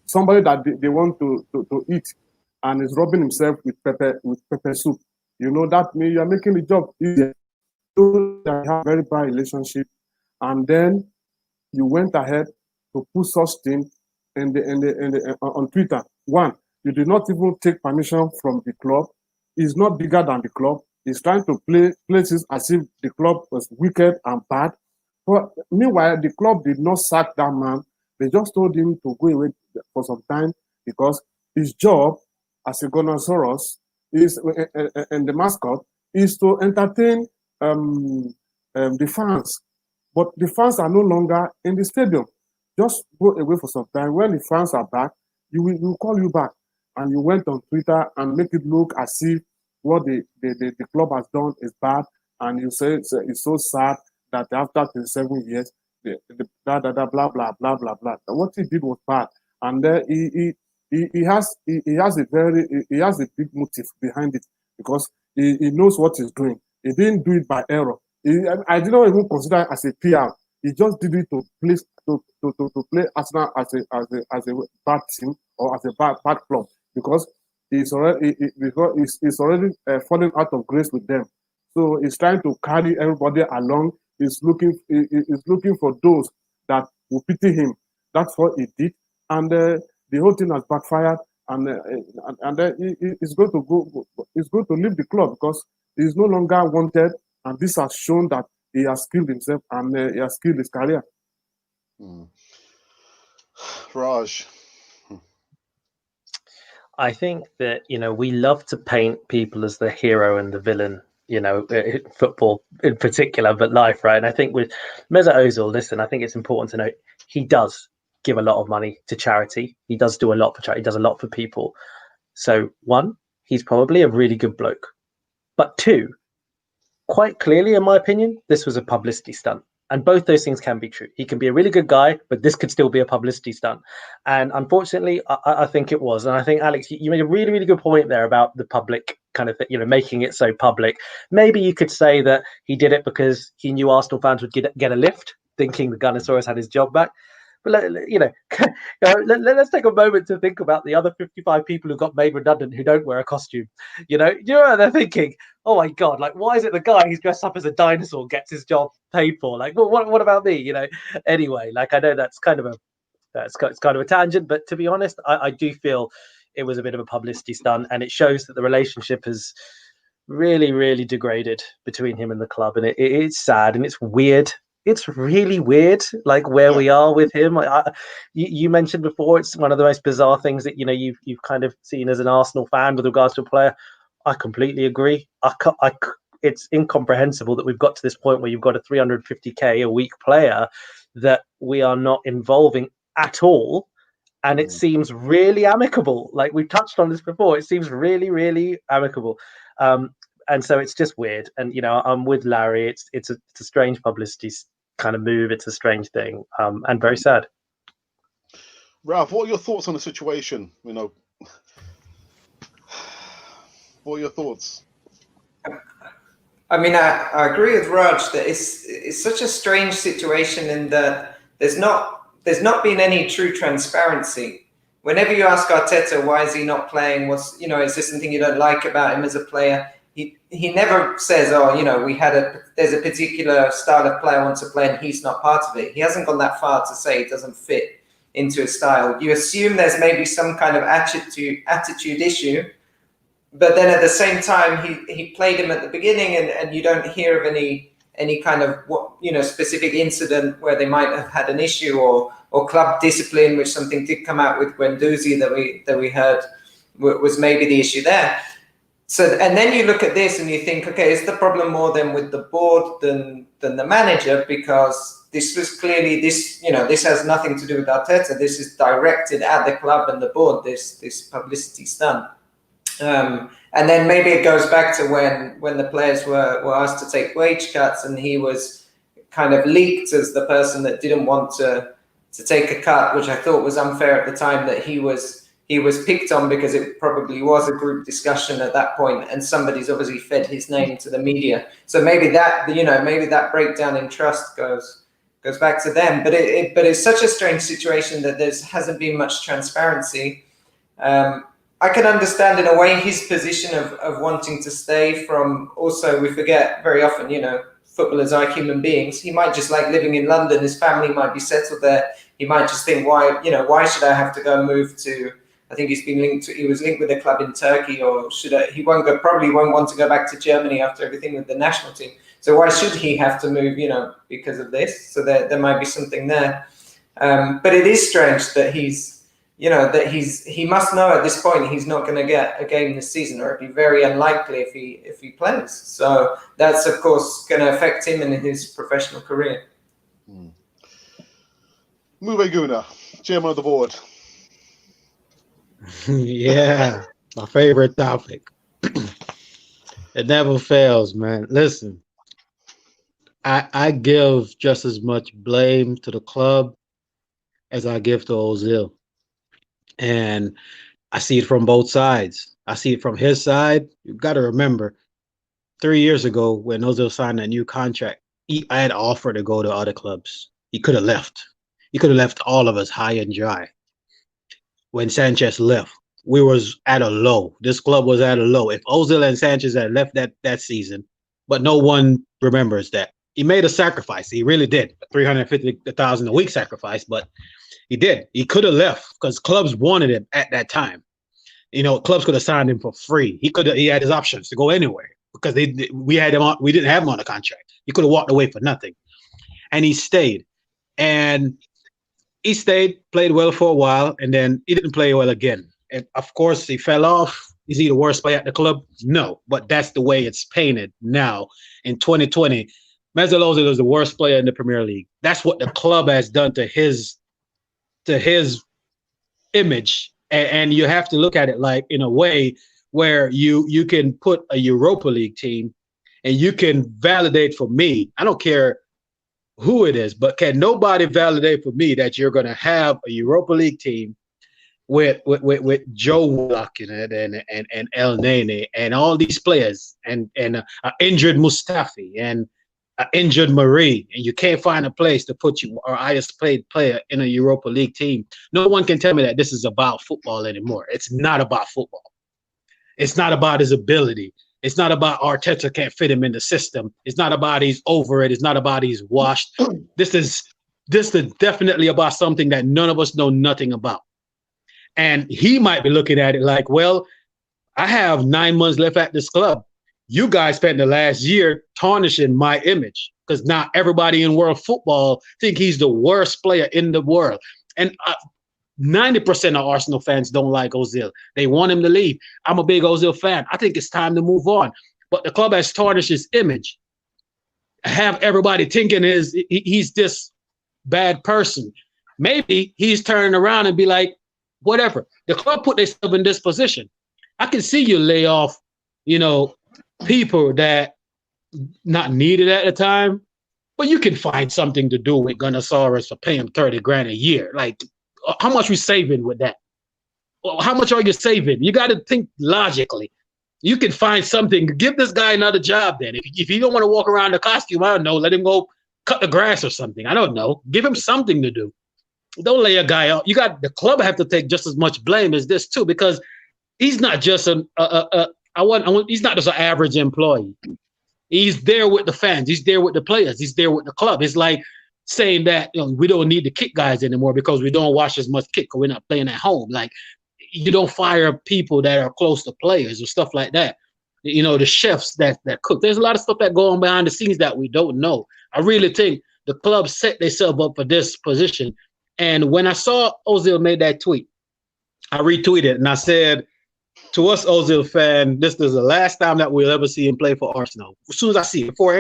[SPEAKER 3] somebody that they want to eat and is rubbing himself with pepper soup. That means you are making the job easier. So they have a very bad relationship, and then you went ahead to put such thing on Twitter. One, you did not even take permission from the club. He's not bigger than the club. He's trying to play places as if the club was wicked and bad. But meanwhile, the club did not sack that man. They just told him to go away for some time because his job as a Gunnersaurus is, and the mascot, is to entertain the fans. But the fans are no longer in the stadium. Just go away for some time. When the fans are back, we'll call you back. And you went on Twitter and make it look as if what the club has done is bad. And you say it's so sad that after 27 years, blah, blah, blah, blah, blah, blah, blah, blah. What he did was bad. And he has a big motive behind it because he knows what he's doing. He didn't do it by error. I didn't even consider it as a PR. He just did it to play Arsenal as a bad team or as a bad club because he's already falling out of grace with them. So he's trying to carry everybody along. He's looking for those that will pity him. That's what he did, and the whole thing has backfired. And he's going to go. He's going to leave the club because he's no longer wanted. And this has shown that he has killed himself and he has killed his career.
[SPEAKER 1] Raj.
[SPEAKER 2] I think that, we love to paint people as the hero and the villain, football in particular, but life, right? And I think with Mesut Ozil, listen, I think it's important to note he does give a lot of money to charity. He does do a lot for charity. He does a lot for people. So one, he's probably a really good bloke. But two, quite clearly, in my opinion, this was a publicity stunt. And both those things can be true. He can be a really good guy, but this could still be a publicity stunt. And unfortunately, I think it was. And I think, Alex, you made a really, really good point there about the public kind of, making it so public. Maybe you could say that he did it because he knew Arsenal fans would get a lift, thinking the Gunnosaurus had his job back. But let's take a moment to think about the other 55 people who got made redundant who don't wear a costume. You know what they're thinking? Oh my God! Like, why is it the guy who's dressed up as a dinosaur gets his job paid for? Like, what about me? Anyway, like, I know that's kind of a tangent, but to be honest, I do feel it was a bit of a publicity stunt, and it shows that the relationship has really, really degraded between him and the club, and it's sad and it's weird. It's really weird, like where we are with him. You mentioned before, it's one of the most bizarre things that you've kind of seen as an Arsenal fan with regards to a player. I completely agree. It's incomprehensible that we've got to this point where you've got a 350k a week player that we are not involving at all, and it seems really amicable. Like we've touched on this before, it seems really, really amicable. And so it's just weird. And I'm with Larry. It's a strange publicity kind of move. It's a strange thing, and very sad.
[SPEAKER 1] Ralph, what are your thoughts on the situation? What are your thoughts?
[SPEAKER 4] I mean, I agree with Raj that it's such a strange situation in that there's not been any true transparency. Whenever you ask Arteta why is he not playing, is there something you don't like about him as a player? He never says, there's a particular style of player I want to play and he's not part of it. He hasn't gone that far to say it doesn't fit into his style. You assume there's maybe some kind of attitude issue, but then at the same time, he played him at the beginning and you don't hear of any kind of specific incident where they might have had an issue or club discipline, which something did come out with Guendouzi that we heard was maybe the issue there. So, and then you look at this and you think, okay, is the problem more than with the board than the manager? Because this was clearly this has nothing to do with Arteta. This is directed at the club and the board, this publicity stunt. And then maybe it goes back to when the players were asked to take wage cuts and he was kind of leaked as the person that didn't want to take a cut, which I thought was unfair at the time, that he was picked on because it probably was a group discussion at that point and somebody's obviously fed his name to the media. So maybe that breakdown in trust goes back to them. But it's such a strange situation that there hasn't been much transparency. I can understand in a way his position of wanting to stay from, also we forget very often, footballers are human beings. He might just like living in London. His family might be settled there. He might just think, why should I have to go and move to, I think he was linked with a club in Turkey, or probably won't want to go back to Germany after everything with the national team. So why should he have to move, because of this? So there might be something there. But it is strange that he must know at this point he's not going to get a game this season, or it'd be very unlikely if he plays. So that's of course going to affect him in his professional career.
[SPEAKER 1] MOBAY GOONER, chairman of the board.
[SPEAKER 5] Yeah, my favorite topic. It never fails, man. Listen, I give just as much blame to the club as I give to Ozil. And I see it from both sides. I see it from his side. You've got to remember, 3 years ago when Ozil signed a new contract, I had offered to go to other clubs. He could have left. He could have left all of us high and dry. When Sanchez left, we was at a low. This club was at a low. If Ozil and Sanchez had left that season, but no one remembers that. He made a sacrifice. He really did. $350,000 a week sacrifice, but he did. He could have left because clubs wanted him at that time. Clubs could have signed him for free. He had his options to go anywhere because we didn't have him on a contract. He could have walked away for nothing. And he stayed. And he stayed, played well for a while, and then he didn't play well again. And of course, he fell off. Is he the worst player at the club? No, but that's the way it's painted now in 2020. Mesut Ozil is the worst player in the Premier League. That's what the club has done to his image. And you have to look at it like in a way where you can put a Europa League team and you can validate for me. I don't care who it is, but can nobody validate for me that you're going to have a Europa League team with Joe Willock in it and El Nene and all these players and injured Mustafi and injured Marie, and you can't find a place to put you or highest paid player in a Europa League team? No one can tell me that this is about football anymore. It's not about football. It's not about his ability. It's not about Arteta can't fit him in the system. It's not about he's over it. It's not about he's washed. This is definitely about something that none of us know nothing about. And he might be looking at it like, well, I have 9 months left at this club. You guys spent the last year tarnishing my image because now everybody in world football think he's the worst player in the world. And 90% of Arsenal fans don't like Ozil. They want him to leave. I'm a big Ozil fan. I think it's time to move on. But the club has tarnished his image. Have everybody thinking he's this bad person. Maybe he's turning around and be like, whatever. The club put themselves in this position. I can see you lay off, people that not needed at the time, but you can find something to do with Gunnosaurus for paying him 30 grand a year. Like, how much we saving with that? Well, how much are you saving? You got to think logically. You can find something. Give this guy another job then. If you don't want to walk around the costume, I don't know, let him go cut the grass or something. I don't know. Give him something to do. Don't lay a guy out. The club have to take just as much blame as this too, because he's not just he's not just an average employee. He's there with the fans. He's there with the players. He's there with the club. It's like saying that we don't need to kick guys anymore because we don't watch as much kick or we're not playing at home. Like, you don't fire people that are close to players or stuff like that. The chefs that cook. There's a lot of stuff that go on behind the scenes that we don't know. I really think the club set themselves up for this position. And when I saw Ozil made that tweet, I retweeted it and I said, to us Ozil fan, this is the last time that we'll ever see him play for Arsenal. As soon as I see it, before I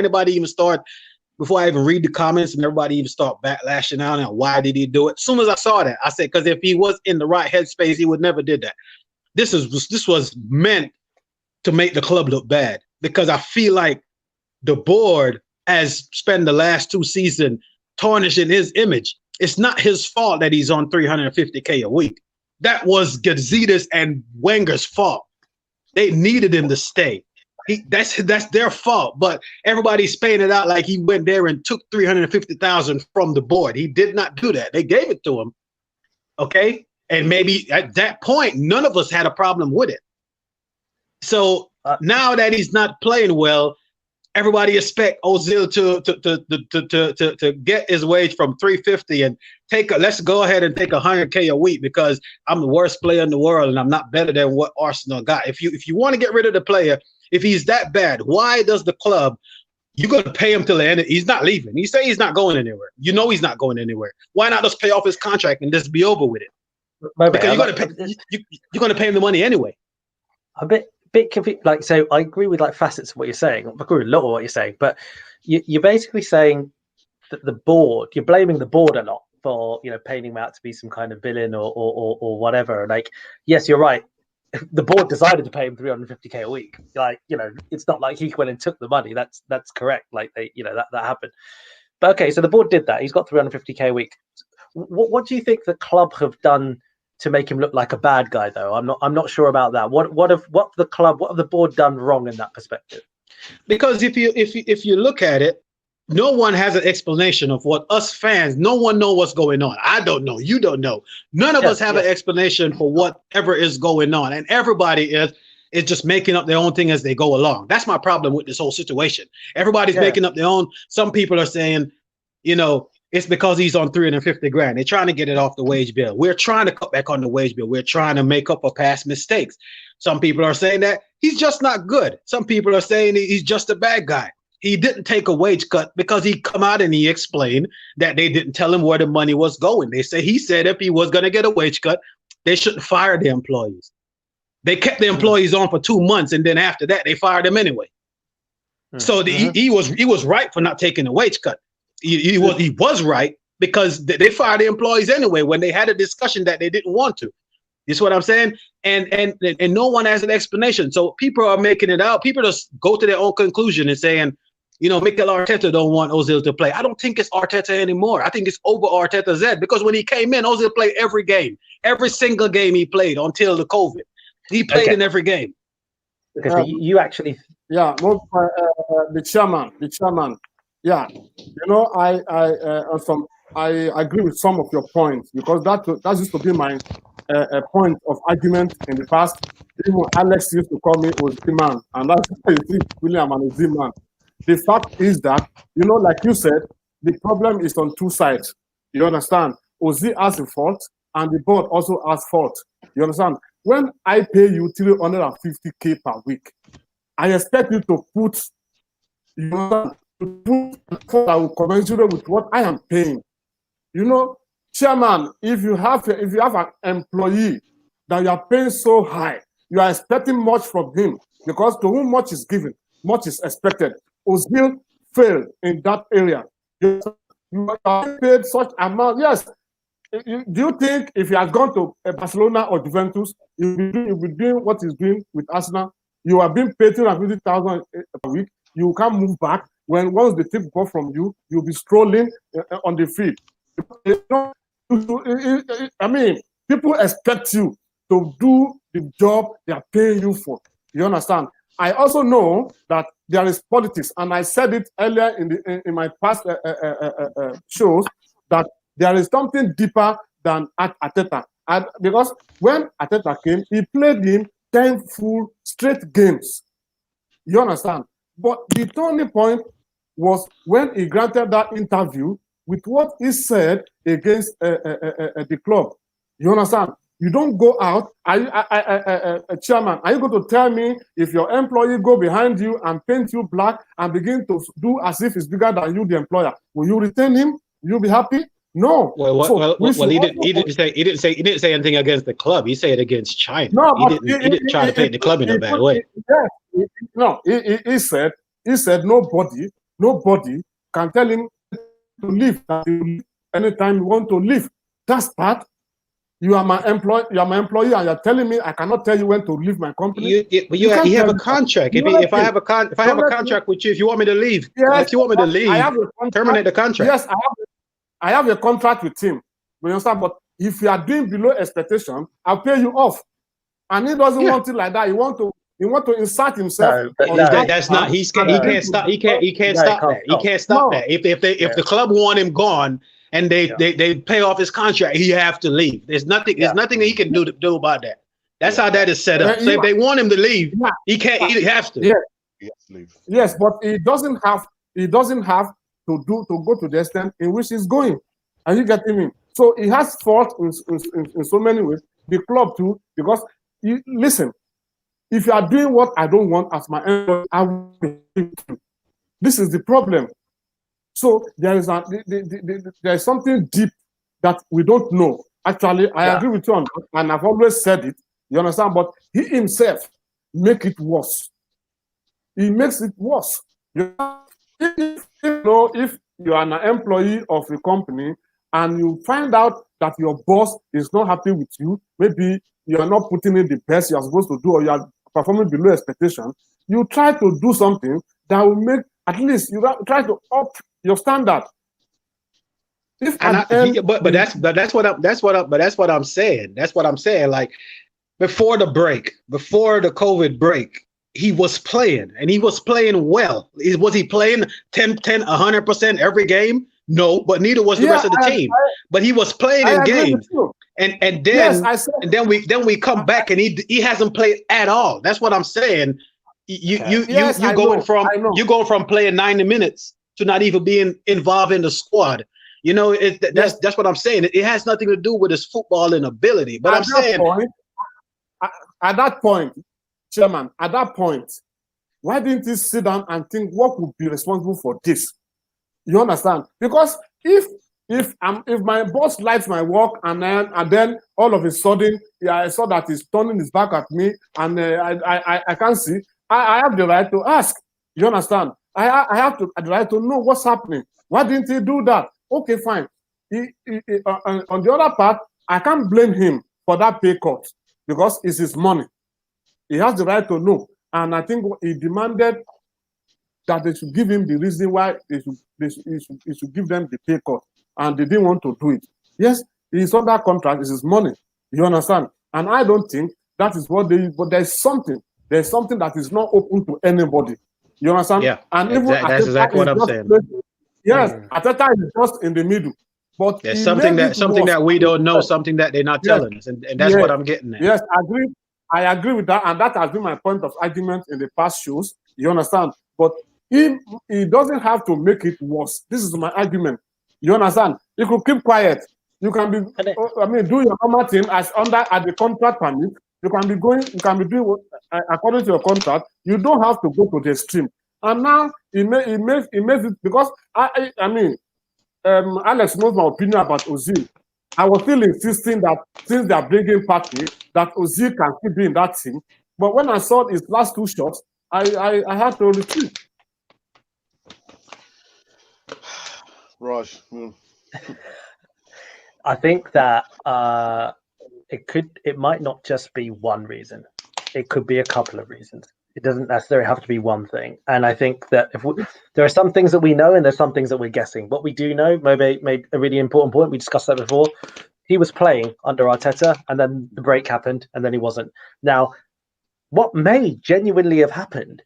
[SPEAKER 5] even read the comments and everybody even start backlashing out and why did he do it? As soon as I saw that, I said, because if he was in the right headspace, he would never did that. This was meant to make the club look bad, because I feel like the board has spent the last 2 seasons tarnishing his image. It's not his fault that he's on 350K a week. That was Gazzita's and Wenger's fault. They needed him to stay. That's their fault. But everybody's paying it out like he went there and took 350,000 from the board. He did not do that. They gave it to him. Okay, and maybe at that point, none of us had a problem with it. So now that he's not playing well, everybody expect Ozil to get his wage from 350 and let's go ahead and take 100K a week because I'm the worst player in the world and I'm not better than what Arsenal got. If you want to get rid of the player, if he's that bad, why does the club, you're going to pay him till the end? He's not leaving. You say he's not going anywhere. He's not going anywhere. Why not just pay off his contract and just be over with it? Because you're going to pay him the money anyway.
[SPEAKER 2] A bit confused. Like, so I agree with facets of what you're saying. I agree with a lot of what you're saying, but you're basically saying that the board, you're blaming the board a lot for painting him out to be some kind of villain or whatever. Like, yes, you're right. The board decided to pay him 350K a week. It's not like he went and took the money. That's correct. Like that happened. But okay, so the board did that. He's got 350K a week. What do you think the club have done to make him look like a bad guy, though? I'm not sure about that. What have the board done wrong in that perspective?
[SPEAKER 5] Because if you look at it, no one has an explanation of what us fans. No one know what's going on. I don't know. You don't know. None of us have an explanation for whatever is going on, and everybody is just making up their own thing as they go along. That's my problem with this whole situation. Everybody's making up their own. Some people are saying, it's because he's on 350 grand. They're trying to get it off the wage bill. We're trying to cut back on the wage bill. We're trying to make up for past mistakes. Some people are saying that he's just not good. Some people are saying he's just a bad guy. He didn't take a wage cut because he come out and he explained that they didn't tell him where the money was going. He said if he was going to get a wage cut, they shouldn't fire the employees. They kept the employees on for 2 months, and then after that, they fired them anyway. So he was right for not taking a wage cut. He was right because they fired the employees anyway when they had a discussion that they didn't want to. You see what I'm saying? And no one has an explanation. So people are making it out. People just go to their own conclusion and saying, you know, Mikel Arteta don't want Ozil to play. I don't think it's Arteta anymore. I think it's over Arteta's head, because when he came in, Ozil played every game. Every single game he played until the COVID. He played in every game.
[SPEAKER 2] Okay, so you actually...
[SPEAKER 3] Yeah, the chairman. Yeah, you know, I agree with some of your points, because that used to be my point of argument in the past. Even Alex used to call me Oziman, and that's why you think William and Oziman. The fact is that, you know, like you said, the problem is on two sides. You understand? Ozil has a fault, and the board also has fault. You understand? When I pay you 350k per week, I expect you to put, you know, that will commensurate with what I am paying. You know, chairman, if you have an employee that you are paying so high, you are expecting much from him, because to whom much is given, much is expected. Ozil failed in that area. You are paid such amount. Yes. Do you think if he has gone to Barcelona or Juventus, he'll be doing what he's doing with Arsenal? You are being paid 250,000 a week. You can't move back. Once they take ball from you, you'll be strolling on the field. I mean, people expect you to do the job they are paying you for. You understand? I also know that there is politics, and I said it earlier in my past shows, that there is something deeper than Arteta. Because when Arteta came, he played him 10 full straight games. You understand? But the turning point was when he granted that interview with what he said against the club. You understand? You don't go out. Chairman, are you going to tell me if your employee go behind you and paint you black and begin to do as if it's bigger than you, the employer? Will you retain him? Will you be happy? No.
[SPEAKER 5] Well, he didn't say anything against the club. He said it against China.
[SPEAKER 3] No,
[SPEAKER 5] he didn't try to paint the club in a bad way.
[SPEAKER 3] Yes, no, he said nobody can tell him to leave anytime you want to leave. That's part. You are my employee, and you're telling me I cannot tell you when to leave my company.
[SPEAKER 5] You have a contract. If I have a contract with you, if you want me to leave,
[SPEAKER 3] yes,
[SPEAKER 5] if you want me to leave, terminate the contract.
[SPEAKER 3] Yes, I have a contract with him. You understand? But if you are doing below expectation, I'll pay you off. And he doesn't want it like that. He want to insert himself.
[SPEAKER 5] That's not. He can't stop. He can't stop that. He can't stop that. If the club want him gone and they pay off his contract, he have to leave. There's nothing he can do about that. That's how that is set up. So if they want him to leave, he can't. He has to.
[SPEAKER 3] Yeah. He has to leave. Yes, but he doesn't have to go to the extent in which he's going. Are you getting me? So he has fault in so many ways. The club too, because listen, if you are doing what I don't want as my employee, I will pay you. This is the problem. So there is something deep that we don't know. Actually, I agree with you on that, and I've always said it. You understand? But he himself make it worse. He makes it worse. If you are an employee of a company and you find out that your boss is not happy with you, maybe you are not putting in the best you are supposed to do, or you are performing below expectation, you try to do something that will make, at least you try to up your standard.
[SPEAKER 5] But that's what I'm saying. That's what I'm saying. Like before the COVID break, he was playing, and he was playing well. Was he playing 100% every game? No, but neither was the rest of the team. But he was playing in games, and then we come back, and he hasn't played at all. That's what I'm saying. You going from playing 90 minutes to not even being involved in the squad. You know, that's what I'm saying. It has nothing to do with his footballing ability. But
[SPEAKER 3] at that point, Chairman, at that point, why didn't he sit down and think what would be responsible for this? You understand? Because if my boss likes my work and then all of a sudden I saw that he's turning his back at me and I can't see, I have the right to ask. You understand? I have the right to know what's happening. Why didn't he do that? Okay, fine. On the other part, I can't blame him for that pay cut because it's his money. He has the right to know. And I think he demanded that they should give him the reason why he should give them the pay cut, and they didn't want to do it. Yes, he's under contract, it's his money. You understand? And I don't think that is what they, but there's something that is not open to anybody. You understand?
[SPEAKER 5] Yeah,
[SPEAKER 3] and even
[SPEAKER 5] that's exactly what I'm saying.
[SPEAKER 3] Yes, Ateta is just in the middle. But
[SPEAKER 5] there's something that we don't know, something that they're not telling us, and that's what I'm getting at.
[SPEAKER 3] Yes, I agree with that, and that has been my point of argument in the past shows. You understand? But he doesn't have to make it worse. This is my argument. You understand? You could keep quiet. You can be, do your normal thing as the contract permit. You can be doing according to your contract. You don't have to go to the extreme. And now he makes it, because Alex knows my opinion about Ozil. I was still insisting that since they are bringing Partey, that Ozil can still be in that team. But when I saw his last 2 shots, I had to retreat.
[SPEAKER 1] Raj.
[SPEAKER 2] I think that it might not just be one reason. It could be a couple of reasons. It doesn't necessarily have to be one thing. And I think that there are some things that we know and there's some things that we're guessing. What we do know, MOBAY made a really important point. We discussed that before. He was playing under Arteta, and then the break happened, and then he wasn't. Now, what may genuinely have happened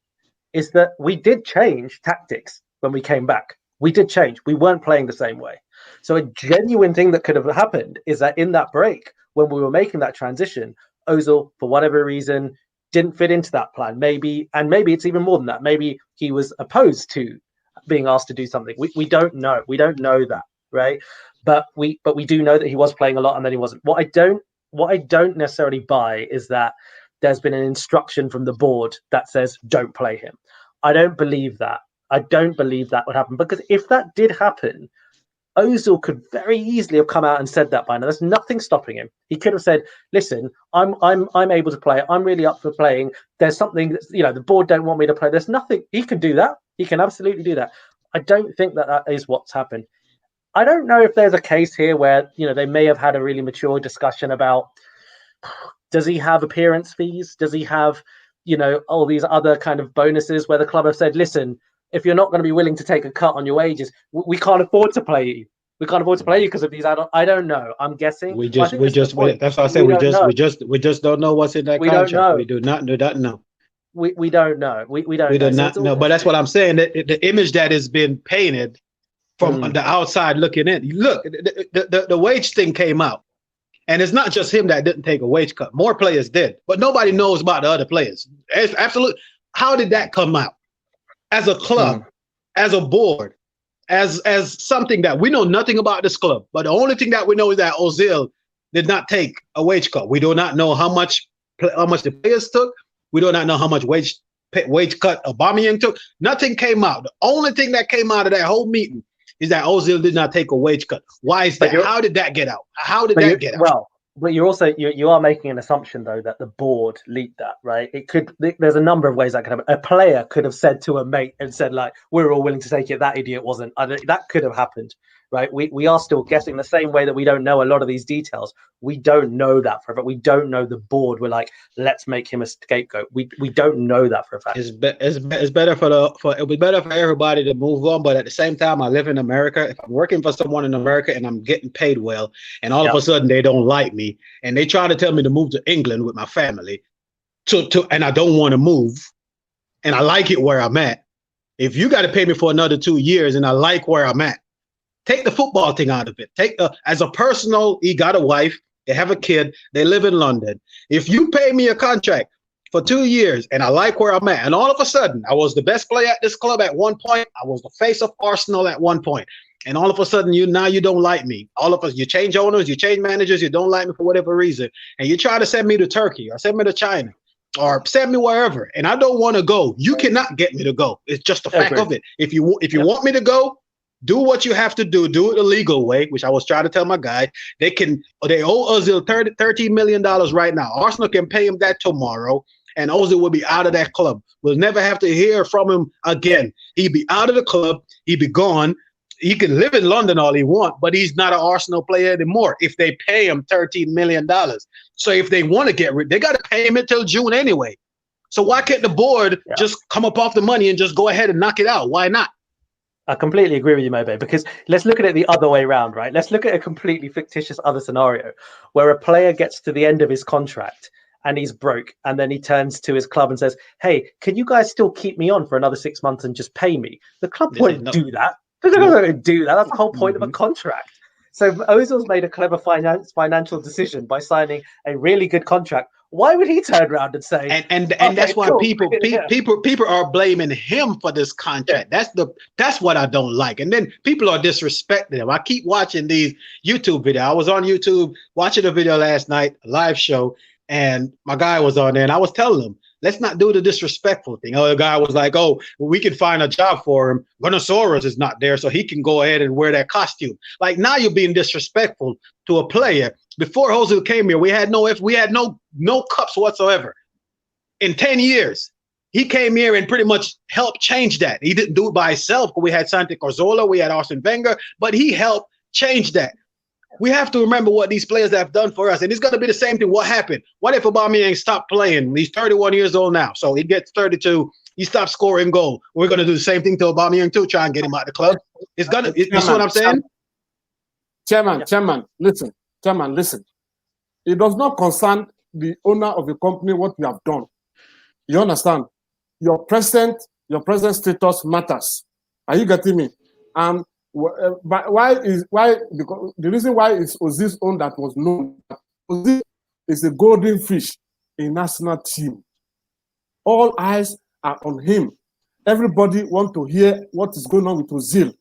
[SPEAKER 2] is that we did change tactics when we came back. We did change. We weren't playing the same way. So a genuine thing that could have happened is that in that break, when we were making that transition, Ozil, for whatever reason, didn't fit into that plan. Maybe it's even more than that. Maybe he was opposed to being asked to do something. We don't know. We don't know that, right? But we do know that he was playing a lot and then he wasn't. What I don't necessarily buy is that there's been an instruction from the board that says don't play him. I don't believe that. I don't believe that would happen, because if that did happen, Ozil could very easily have come out and said that by now. There's nothing stopping him. He could have said, "Listen, I'm able to play. I'm really up for playing. There's something that, the board don't want me to play." There's nothing. He can do that. He can absolutely do that. I don't think that is what's happened. I don't know if there's a case here where they may have had a really mature discussion about, does he have appearance fees? Does he have all these other kind of bonuses where the club have said, "Listen, if you're not going to be willing to take a cut on your wages, we can't afford to play you. We can't afford to play you because of these." I don't know. I'm guessing. That's why I say we
[SPEAKER 5] just don't know what's in that contract. We do not know.
[SPEAKER 2] We don't know. We do
[SPEAKER 5] not know. But that's what I'm saying. The image that has been painted from the outside looking in. Look, the wage thing came out, and it's not just him that didn't take a wage cut. More players did, but nobody knows about the other players. It's absolutely. How did that come out? As a club, as a board, as something that we know nothing about this club, but the only thing that we know is that Ozil did not take a wage cut. We do not know how much the players took. We do not know how much wage cut Aubameyang took. Nothing came out. The only thing that came out of that whole meeting is that Ozil did not take a wage cut. Why is that? How did that get out? How did that get out?
[SPEAKER 2] Well, but you're also you are making an assumption though that the board leaked that, right? It could. There's a number of ways that could happen. A player could have said to a mate and said, like, "We're all willing to take it." That idiot wasn't. That could have happened, right? We are still guessing the same way that we don't know a lot of these details. We don't know that for a fact. We don't know the board. We're like, let's make him a scapegoat. We don't know that for a fact.
[SPEAKER 5] It's better it would be better for everybody to move on. But at the same time, I live in America. If I'm working for someone in America and I'm getting paid well, and all of a sudden they don't like me and they try to tell me to move to England with my family, and I don't want to move, and I like it where I'm at. If you got to pay me for another 2 years and I like where I'm at, take the football thing out of it. As a personal, he got a wife, they have a kid, they live in London. If you pay me a contract for 2 years and I like where I'm at, and all of a sudden I was the best player at this club at one point, I was the face of Arsenal at one point, and all of a sudden you don't like me. All of us, you change owners, you change managers, you don't like me for whatever reason, and you try to send me to Turkey or send me to China or send me wherever, and I don't want to go. You cannot get me to go. It's just the fact of it. If you want me to go, do what you have to do it the legal way, which I was trying to tell my guy. They owe Ozil $13 million right now. Arsenal can pay him that tomorrow, and Ozil will be out of that club. We'll never have to hear from him again. He'd be out of the club. He'd be gone. He can live in London all he wants, but he's not an Arsenal player anymore if they pay him $13 million. So if they want to get rid, they got to pay him until June anyway. So why can't the board just come up off the money and just go ahead and knock it out? Why not?
[SPEAKER 2] I completely agree with you, MOBAY, because let's look at it the other way around, right? Let's look at a completely fictitious other scenario where a player gets to the end of his contract and he's broke, and then he turns to his club and says, hey, can you guys still keep me on for another 6 months and just pay me? The club won't do that. They're not going to do that. That's the whole point of a contract. So Ozil's made a clever financial decision by signing a really good contract. Why would he turn around and say?
[SPEAKER 5] And that's why people are blaming him for this contract. That's what I don't like. And then people are disrespecting him. I keep watching these YouTube videos. I was on YouTube watching a video last night, a live show, and my guy was on there, and I was telling him, let's not do the disrespectful thing. Oh, the guy was like, oh, well, we can find a job for him. Gunnosaurus is not there, so he can go ahead and wear that costume. Like, now you're being disrespectful to a player. Before Ozil came here, we had no cups whatsoever. In 10 years, he came here and pretty much helped change that. He didn't do it by himself. We had Santi Cazorla, we had Arsene Wenger, but he helped change that. We have to remember what these players have done for us, and it's going to be the same thing. What happened? What if Aubameyang stopped playing? He's 31 years old now, so he gets 32. He stops scoring goal. We're going to do the same thing to Aubameyang too. Try and get him out of the club. It's gonna. You see what I'm saying?
[SPEAKER 3] Chairman, listen. Chairman, listen. It does not concern the owner of the company what you have done. You understand? Your present status matters. Are you getting me? But because the reason why it's Ozil's own that was known. Ozil is a golden fish in national team. All eyes are on him. Everybody want to hear what is going on with Ozil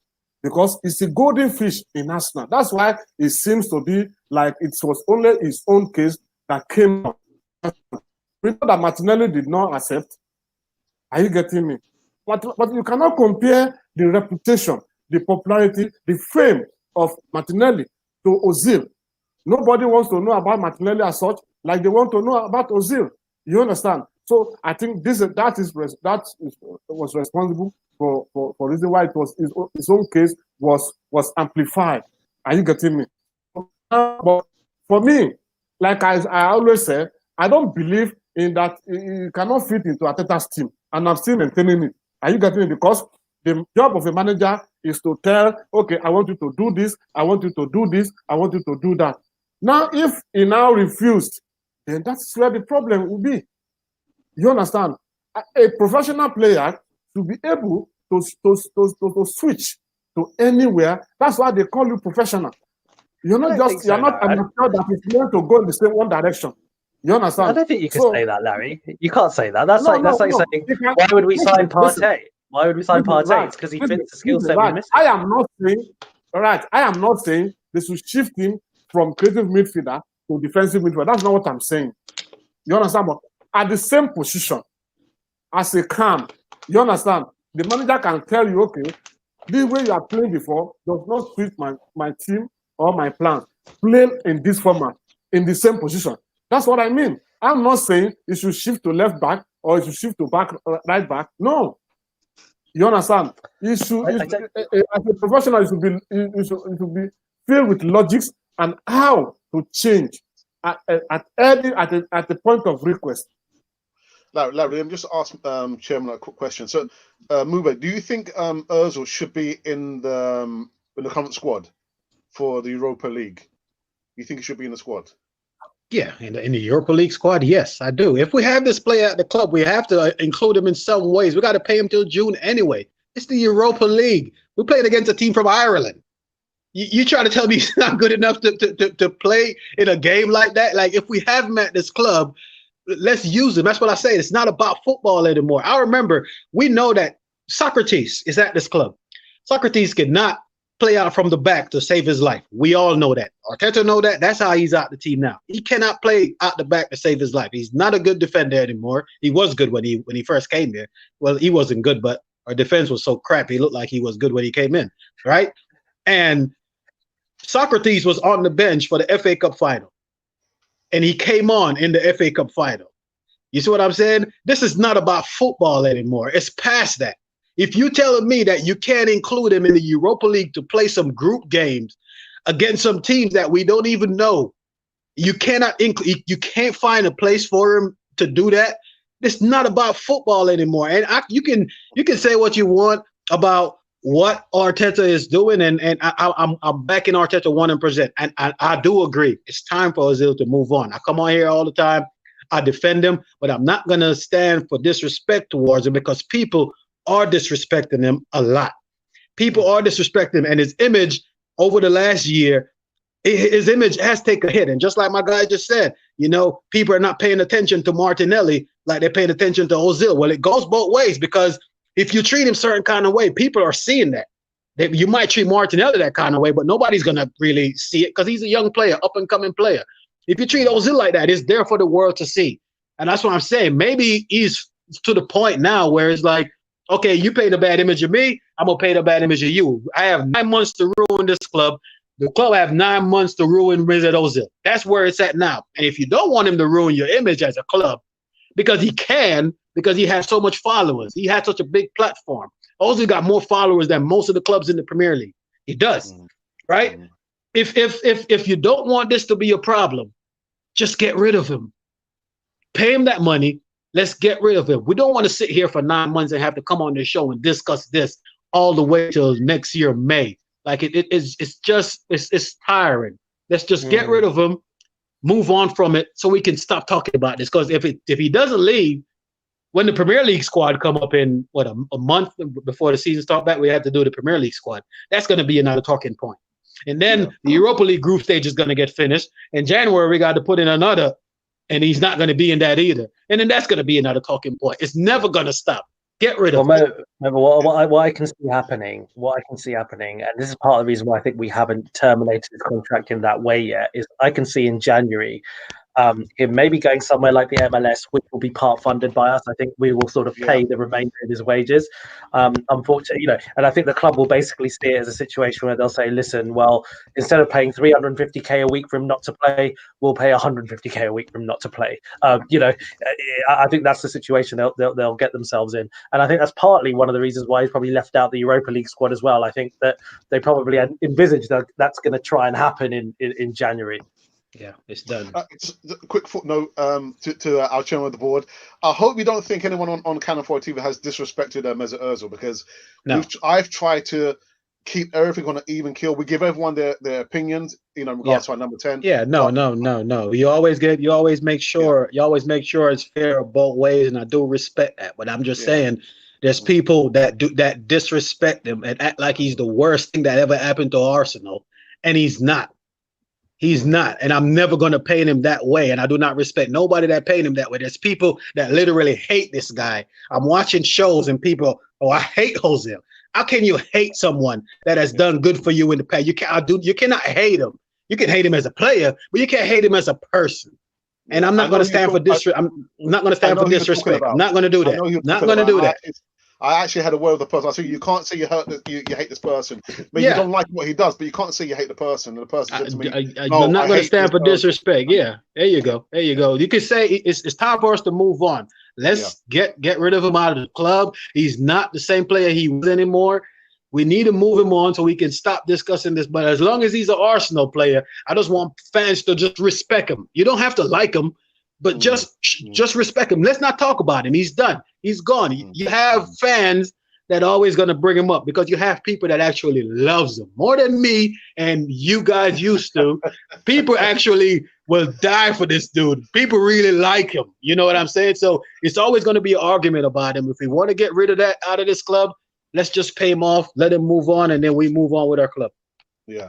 [SPEAKER 3] because it's a golden fish in Arsenal. That's why it seems to be like it was only his own case that came out. We know that Martinelli did not accept. Are you getting me? But you cannot compare the reputation, the popularity, the fame of Martinelli to Ozil. Nobody wants to know about Martinelli as such, like they want to know about Ozil. You understand? So I think that was responsible for reason why it was his own case was amplified. Are you getting me? But for me, like I always say, I don't believe in that you cannot fit into Arteta's team, and I'm still maintaining it. Are you getting me? Because the job of a manager is to tell, okay, I want you to do this, I want you to do this, I want you to do that. Now, if he now refused, then that's where the problem will be. You understand? A professional player should be able to switch to anywhere. That's why they call you professional. You're not amateur that is meant to go in the same one direction. You understand?
[SPEAKER 2] I don't think you can say that, Larry. You can't say that. That's like saying, why would we sign Partey? Why would we sign Partey? It's because he fits the skill set we missing.
[SPEAKER 3] I am not saying they should shift him from creative midfielder to defensive midfielder. That's not what I'm saying. You understand? But at the same position as a cam, you understand? The manager can tell you, okay, this way you are playing before does not suit my team or my plan. Play in this format, in the same position. That's what I mean. I'm not saying you should shift to left back or you should shift to right back. No. You understand? As a professional, you should be filled with logics and how to change at the point of request.
[SPEAKER 1] Larry, I'm just asking Chairman a quick question. So, MOBAY, do you think Ozil should be in the current squad for the Europa League? You think he should be in the squad?
[SPEAKER 5] Yeah, in the Europa League squad, yes, I do. If we have this player at the club, we have to include him in some ways. We got to pay him till June anyway. It's the Europa League. We played against a team from Ireland. You try to tell me he's not good enough to play in a game like that? Like, if we have him at this club, let's use him. That's what I say. It's not about football anymore. I remember, we know that Socrates is at this club. Socrates cannot play out from the back to save his life. We all know that. Arteta know that. That's how he's out the team now. He cannot play out the back to save his life. He's not a good defender anymore. He was good when he first came here. Well, he wasn't good, but our defense was so crap. He looked like he was good when he came in, right? And Socrates was on the bench for the FA Cup final, and he came on in the FA Cup final. You see what I'm saying? This is not about football anymore. It's past that. If you're telling me that you can't include him in the Europa League to play some group games against some teams that we don't even know, you can't find a place for him to do that, It's not about football anymore. And you can say what you want about what Arteta is doing, and I'm backing Arteta 100%. And I do agree. It's time for Ozil to move on. I come on here all the time. I defend him, but I'm not going to stand for disrespect towards him, because people are disrespecting him a lot. People are disrespecting him, and his image over the last year, his image has taken a hit. And just like my guy just said, you know, people are not paying attention to Martinelli like they're paying attention to Ozil. Well, it goes both ways, because if you treat him certain kind of way, people are seeing that. You might treat Martinelli that kind of way, but nobody's going to really see it because he's a young player, up-and-coming player. If you treat Ozil like that, it's there for the world to see. And that's what I'm saying. Maybe he's to the point now where it's like, okay, you paid a bad image of me, I'm going to pay the bad image of you. I have 9 months to ruin this club. The club have 9 months to ruin Mesut Ozil. That's where it's at now. And if you don't want him to ruin your image as a club, because he can, because he has so much followers, he has such a big platform. Ozil got more followers than most of the clubs in the Premier League. He does, right? If you don't want this to be a problem, just get rid of him. Pay him that money. Let's get rid of him. We don't want to sit here for 9 months and have to come on this show and discuss this all the way till next year, May. Like it's tiring. Let's just get rid of him, move on from it, so we can stop talking about this. Because if he doesn't leave, when the Premier League squad come up in a month before the season start back, we have to do the Premier League squad. That's going to be another talking point. And then the Europa League group stage is going to get finished. In January, we got to put in another, and he's not going to be in that either. And then that's going to be another talking point. It's never going to stop. Get rid of it.
[SPEAKER 2] What I can see happening, and this is part of the reason why I think we haven't terminated his contract in that way yet, is I can see in January him maybe going somewhere like the MLS, which will be part funded by us. I think we will sort of pay the remainder of his wages. Unfortunately, and I think the club will basically see it as a situation where they'll say, listen, well, instead of paying 350k a week for him not to play, we'll pay 150k a week for him not to play. I think that's the situation they'll get themselves in. And I think that's partly one of the reasons why he's probably left out the Europa League squad as well. I think that they probably envisaged that that's going to try and happen in January.
[SPEAKER 5] Yeah, it's done.
[SPEAKER 1] Just a quick footnote to our chairman of the board. I hope you don't think anyone on Canon 4 TV has disrespected Mesut Ozil, because I've tried to keep everything on an even keel. We give everyone their opinions, in regards to our number 10.
[SPEAKER 5] Yeah, no. You always make sure it's fair both ways, and I do respect that. But I'm just saying, there's people that disrespect him and act like he's the worst thing that ever happened to Arsenal, and he's not. He's not, and I'm never going to pay him that way, and I do not respect nobody that paid him that way. There's people that literally hate this guy. I'm watching shows, and people, I hate Ozil. How can you hate someone that has done good for you in the past? You cannot hate him. You can hate him as a player, but you can't hate him as a person. And I'm not going to stand for disrespect. I'm not going to stand for disrespect. I'm not going to do that. Not going to do that.
[SPEAKER 1] I actually had a word with the person. I said, you can't say you hate this person. Maybe you don't like what he does, but you can't say you hate the person. And the person said to me,
[SPEAKER 5] I'm not going to stand for disrespect. Yeah, there you go. You can say it's time for us to move on. Let's get rid of him out of the club. He's not the same player he was anymore. We need to move him on so we can stop discussing this. But as long as he's an Arsenal player, I just want fans to just respect him. You don't have to like him, but just respect him. Let's not talk about him. He's done. He's gone. You have fans that are always going to bring him up, because you have people that actually loves him more than me and you guys used to. People actually will die for this dude. People really like him. You know what I'm saying? So it's always going to be an argument about him. If we want to get rid of that out of this club, let's just pay him off, let him move on, and then we move on with our club.
[SPEAKER 1] Yeah.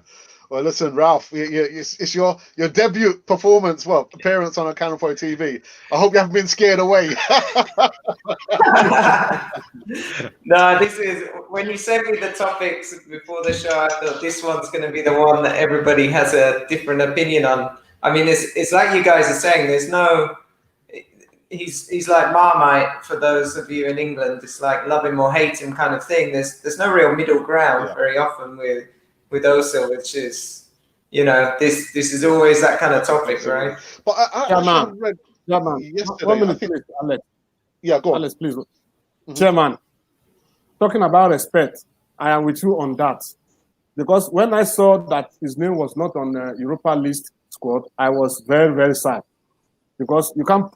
[SPEAKER 1] Well, listen, Ralph, it's your debut performance, appearance on a Canon 4 TV. I hope you haven't been scared away.
[SPEAKER 4] No, this is, when you sent me the topics before the show, I thought this one's going to be the one that everybody has a different opinion on. I mean, it's like you guys are saying, there's no, he's like Marmite for those of you in England. It's like love him or hate him kind of thing. There's no real middle ground very often with Ozil, which is, this is always that kind of topic, right?
[SPEAKER 1] But I read yesterday.
[SPEAKER 3] 1 minute, please, Alex.
[SPEAKER 1] Yeah, go on.
[SPEAKER 3] Alex, please. Chairman, talking about respect, I am with you on that. Because when I saw that his name was not on the Europa list squad, I was very, very sad. because you can't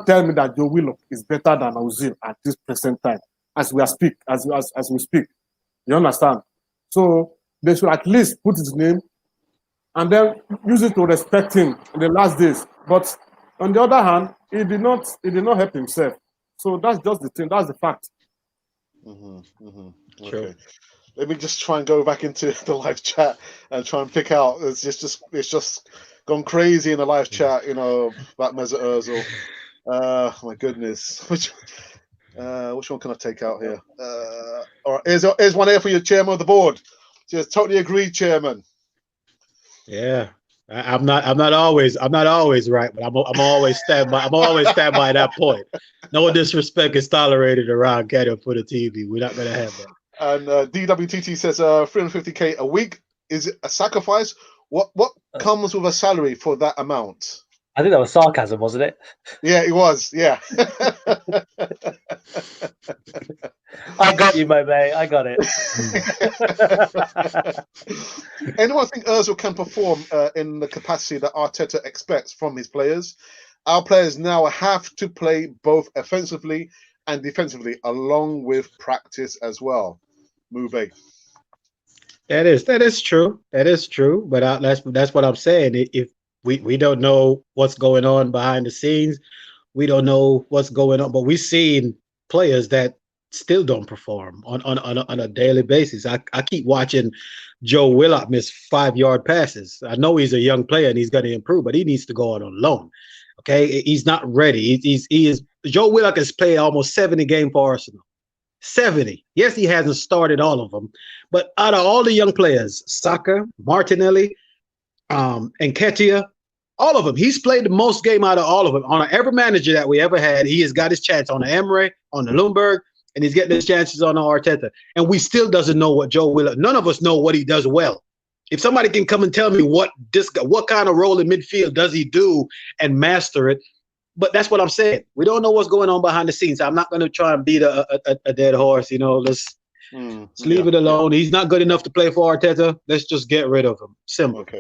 [SPEAKER 3] tell me that Joe Willock is better than Ozil at this present time as we speak. You understand? So they should at least put his name and then use it to respect him in the last days. But on the other hand, he did not help himself. So that's just the thing. That's the fact.
[SPEAKER 1] Okay. Let me just try and go back into the live chat and try and pick out. It's just gone crazy in the live chat, about Mesut Ozil. My goodness. Which one can I take out here? All right, here's one here for your chairman of the board. Just totally agree, chairman.
[SPEAKER 5] Yeah. I'm not always right, but I'm always stand by that point. No disrespect is tolerated around Canada for the TV. We're not gonna have that.
[SPEAKER 1] And DWTT says 350k a week. Is it a sacrifice? What comes with a salary for that amount?
[SPEAKER 2] I think that was sarcasm, wasn't it?
[SPEAKER 1] Yeah, it was. Yeah.
[SPEAKER 2] I got you, MOBAY. I got it.
[SPEAKER 1] Anyone think Ozil can perform in the capacity that Arteta expects from his players? Our players now have to play both offensively and defensively, along with practice as well. MOBAY.
[SPEAKER 5] That is true. That is true. But that's what I'm saying. If we don't know what's going on behind the scenes, we don't know what's going on. But we've seen players that still don't perform on a daily basis. I keep watching Joe Willock miss 5-yard passes. I know he's a young player and he's going to improve, but he needs to go out on loan. Okay, he's not ready. Joe Willock has played almost 70 games for Arsenal. 70. Yes, he hasn't started all of them, but out of all the young players, Saka, Martinelli, and Ketia, all of them, he's played the most game out of all of them. On every manager that we ever had, he has got his chance on the Emery, on the Lundberg, and he's getting his chances on the Arteta. And we still doesn't know what Joe Willock. None of us know what he does well. If somebody can come and tell me what kind of role in midfield does he do and master it, but that's what I'm saying. We don't know what's going on behind the scenes. I'm not going to try and beat a dead horse. Let's leave it alone. He's not good enough to play for Arteta. Let's just get rid of him. Simple.
[SPEAKER 1] Okay.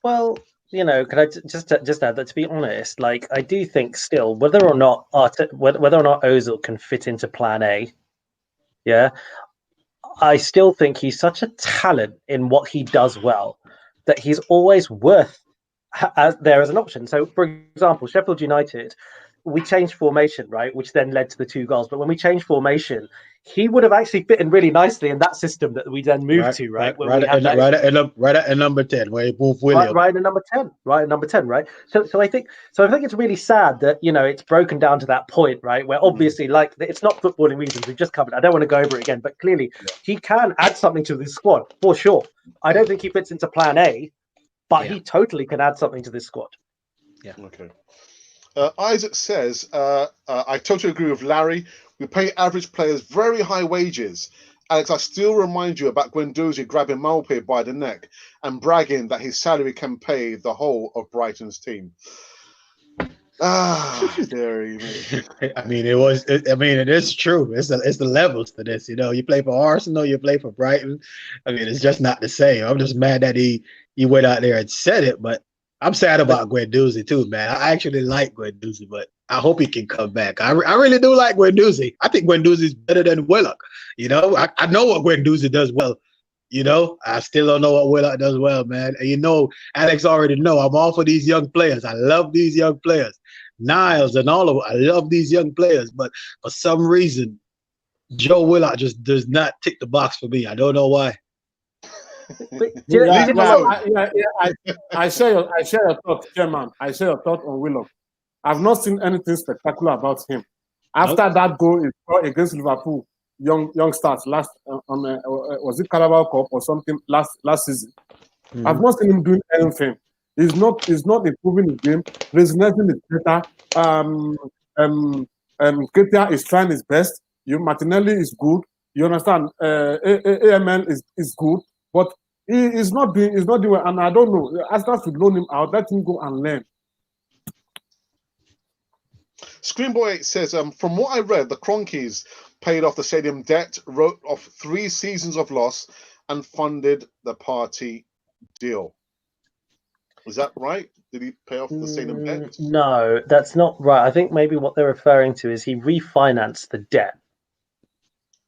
[SPEAKER 2] Well, can I just add that, to be honest, like, I do think still whether or not Ozil can fit into Plan A, I still think he's such a talent in what he does well that he's always worth there as an option. So, for example, Sheffield United, we changed formation, right, which then led to the 2 goals. But when we changed formation, he would have actually fit in really nicely in that system that we then moved to, right?
[SPEAKER 5] Right at number 10, where he moved William.
[SPEAKER 2] Right at number 10, right? So I think it's really sad that it's broken down to that point, right? Where obviously, like, it's not footballing reasons, we've just covered. I don't want to go over it again, but clearly he can add something to this squad for sure. I don't think he fits into Plan A, but he totally can add something to this squad.
[SPEAKER 5] Yeah.
[SPEAKER 1] Okay. Isaac says, I totally agree with Larry. We pay average players very high wages. Alex, I still remind you about Guendouzi grabbing MOBAY by the neck and bragging that his salary can pay the whole of Brighton's team. Deary me.
[SPEAKER 5] I mean, it is true. It's the levels to this. You play for Arsenal, you play for Brighton. I mean, it's just not the same. I'm just mad that he went out there and said it, but I'm sad about Guendouzi too, man. I actually like Guendouzi, but I hope he can come back. I really do like Guendouzi. I think Guendouzi is better than Willock. I know what Guendouzi does well. I still don't know what Willock does well, man. And Alex already know I'm all for these young players. I love these young players. Niles and all of them. I love these young players, but for some reason, Joe Willock just does not tick the box for me. I don't know why.
[SPEAKER 3] I share your thoughts, Chairman. I share your thoughts on Willock. I've not seen anything spectacular about him. After that goal against Liverpool, young stars last was it Carabao Cup or something last season. I've not seen him doing anything. He's not improving his game. Resilience is better. Ketia is trying his best. Martinelli is good. You understand? AML is good, but he's not doing well. And I don't know. Arsenal should loan him out. Let him go and learn.
[SPEAKER 1] Screenboy says, from what I read, the Cronkies paid off the stadium debt, wrote off 3 seasons of loss, and funded the party deal. Is that right? Did he pay off the stadium debt?
[SPEAKER 2] No, that's not right. I think maybe what they're referring to is he refinanced the debt.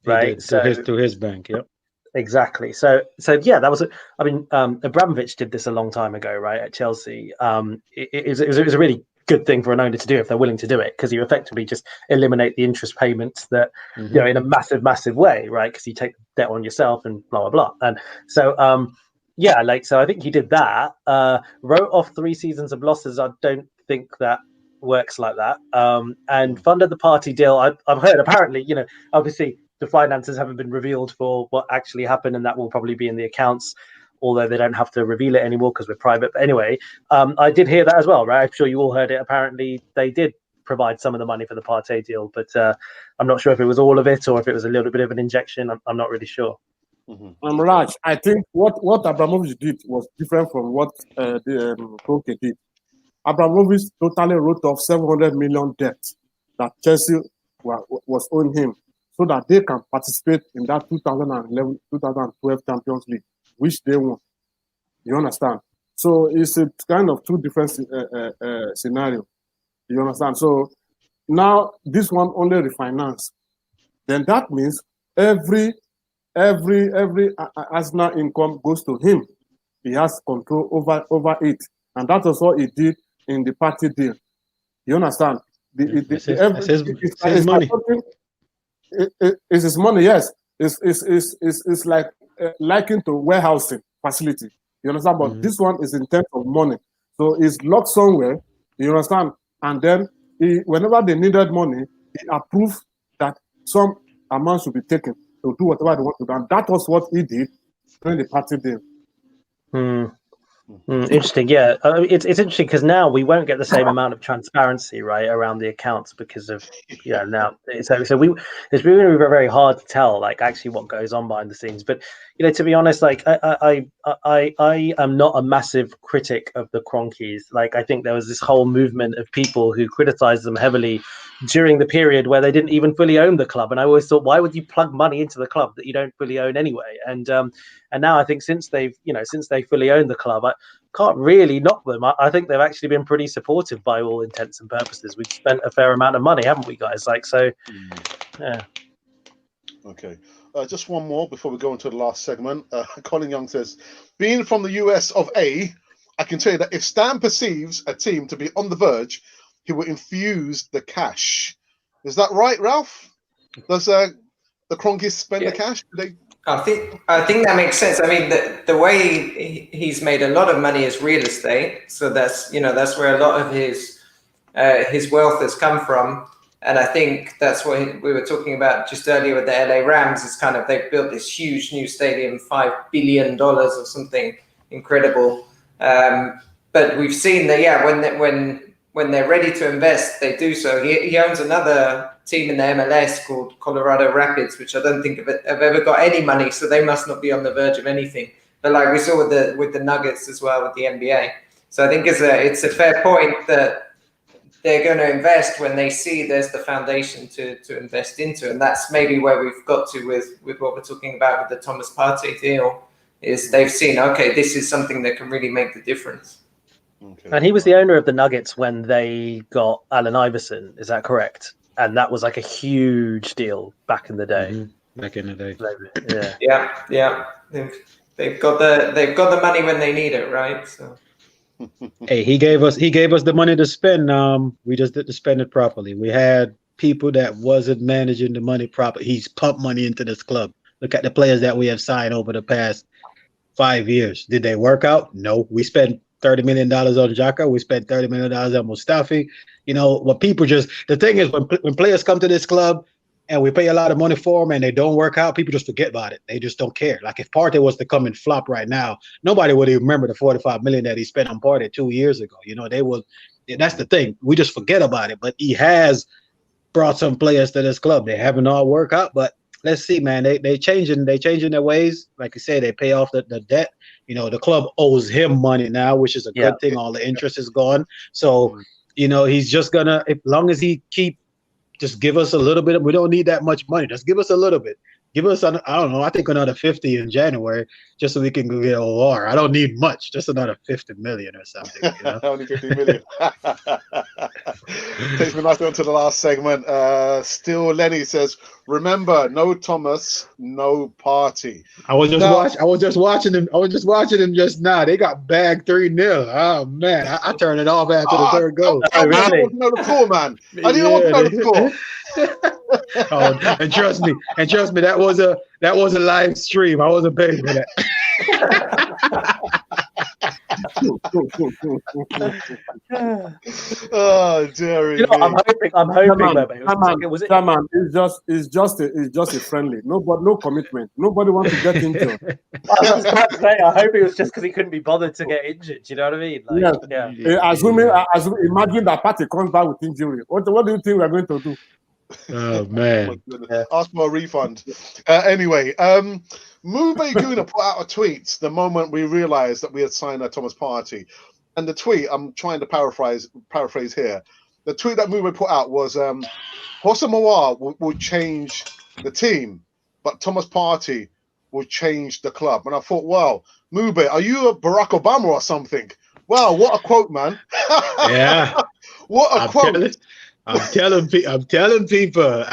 [SPEAKER 2] Right.
[SPEAKER 5] Through his bank. Yep.
[SPEAKER 2] Exactly. So yeah, that was. I mean, Abramovich did this a long time ago, right? At Chelsea. It was a really good thing for an owner to do if they're willing to do it, because you effectively just eliminate the interest payments that in a massive way, right? Because you take the debt on yourself and blah blah blah. And so yeah, so I think he did that. Wrote off 3 seasons of losses. I don't think that works like that. And funded the party deal. I've heard apparently, obviously the finances haven't been revealed for what actually happened, and that will probably be in the accounts, although they don't have to reveal it anymore because we're private. But anyway, I did hear that as well, right? I'm sure you all heard it. Apparently they did provide some of the money for the Partey deal, but I'm not sure if it was all of it or if it was a little bit of an injection. I'm not really sure.
[SPEAKER 3] Raj, I think what Abramovich did was different from what the Kroenke did. Abramovich totally wrote off 700 million debt that Chelsea was owing him, so that they can participate in that 2011-2012 Champions League, which they won. You understand? So it's a kind of 2 different scenarios. You understand? So now this one only refinance. Then that means every Arsenal income goes to him. He has control over it, and that was what he did in the party deal. You understand?
[SPEAKER 5] It's his money.
[SPEAKER 3] It's his money, yes. It's like likened to warehousing facility. You understand? But this one is in terms of money. So it's locked somewhere, you understand? And then whenever they needed money, he approved that some amount should be taken to do whatever they want to do. And that was what he did during the party deal.
[SPEAKER 2] Interesting. Yeah, it's interesting because now we won't get the same amount of transparency, right, around the accounts because of now. So it's really very hard to tell like actually what goes on behind the scenes. But to be honest, like I am not a massive critic of the Kroenkes. Like I think there was this whole movement of people who criticized them heavily during the period where they didn't even fully own the club, and I always thought, why would you plug money into the club that you don't fully own anyway? And now I think since they fully owned the club, I can't really knock them. I think they've actually been pretty supportive by all intents and purposes. We've spent a fair amount of money, haven't we, guys? Yeah.
[SPEAKER 1] Okay. Just one more before we go into the last segment. Colin Young says, being from the US of A, I can tell you that if Stan perceives a team to be on the verge, he will infuse the cash. Is that right, Ralph? Does the Kroenkes spend the cash?
[SPEAKER 4] I think that makes sense. I mean, the way he's made a lot of money is real estate. So that's where a lot of his wealth has come from. And I think that's what we were talking about just earlier with the LA Rams. It's kind of, they've built this huge new stadium, $5 billion or something incredible. But we've seen that, when they're ready to invest, they do so. He owns another team in the MLS called Colorado Rapids, which I don't think have ever got any money, so they must not be on the verge of anything. But like we saw with the Nuggets as well, with the NBA. So I think it's a fair point that they're going to invest when they see there's the foundation to invest into. And that's maybe where we've got to with what we're talking about with the Thomas Partey deal, is they've seen, okay, this is something that can really make the difference.
[SPEAKER 2] Okay. And he was the owner of the Nuggets when they got Allen Iverson. Is that correct? And that was like a huge deal back in the day.
[SPEAKER 5] Back in the day.
[SPEAKER 4] Yeah. They've got the money when they need it, right? So.
[SPEAKER 5] Hey, he gave us the money to spend. We just didn't spend it properly. We had people that wasn't managing the money properly. He's pumped money into this club. Look at the players that we have signed over the past 5 years. Did they work out? No. We spent $30 million on Xhaka. We spent $30 million on Mustafi. What people the thing is, when players come to this club and we pay a lot of money for them and they don't work out, people just forget about it. They just don't care. Like if Partey was to come and flop right now, nobody would even remember the $45 million that he spent on Partey 2 years ago. They will. That's the thing. We just forget about it. But he has brought some players to this club. They haven't all worked out, but let's see, man. They changing their ways. Like you say, they pay off the debt. The club owes him money now, which is a good thing. All the interest is gone. So, he's just gonna, as long as he just give us a little bit. We don't need that much money. Just give us a little bit. Give us, I don't know, I think another 50 in January just so we can go get OR. I don't need much, just another 50 million or something. You know?
[SPEAKER 1] Only 50 million. Takes me nicely on to the last segment. Still Lenny says, remember, no Thomas, no party.
[SPEAKER 5] I was just watching him just now. They got bagged 3-0. Oh man, I turned it off after the third goal.
[SPEAKER 1] I want to know the score, man. I didn't want to know the score.
[SPEAKER 5] Oh, and trust me, that was a live stream. I wasn't paying for that.
[SPEAKER 1] Oh, Jerry.
[SPEAKER 2] You know, I'm hoping
[SPEAKER 3] it's just a friendly. No commitment. Nobody wants to get injured.
[SPEAKER 2] I was about to say, I hope it was just because he couldn't be bothered to get injured. You know what I mean? Like, yeah.
[SPEAKER 3] Assuming, imagine that party comes back with injury. What do you think we're going to do?
[SPEAKER 5] Oh man!
[SPEAKER 1] Ask for a refund. Anyway, MOBAY GOONER put out a tweet the moment we realized that we had signed Thomas Partey, and the tweet, I'm trying to paraphrase here. The tweet that MOBAY put out was Hossa Mawar would change the team, but Thomas Partey would change the club. And I thought, wow, MOBAY, are you a Barack Obama or something? Wow, what a quote, man!
[SPEAKER 5] Yeah,
[SPEAKER 1] what a quote.
[SPEAKER 5] I'm telling people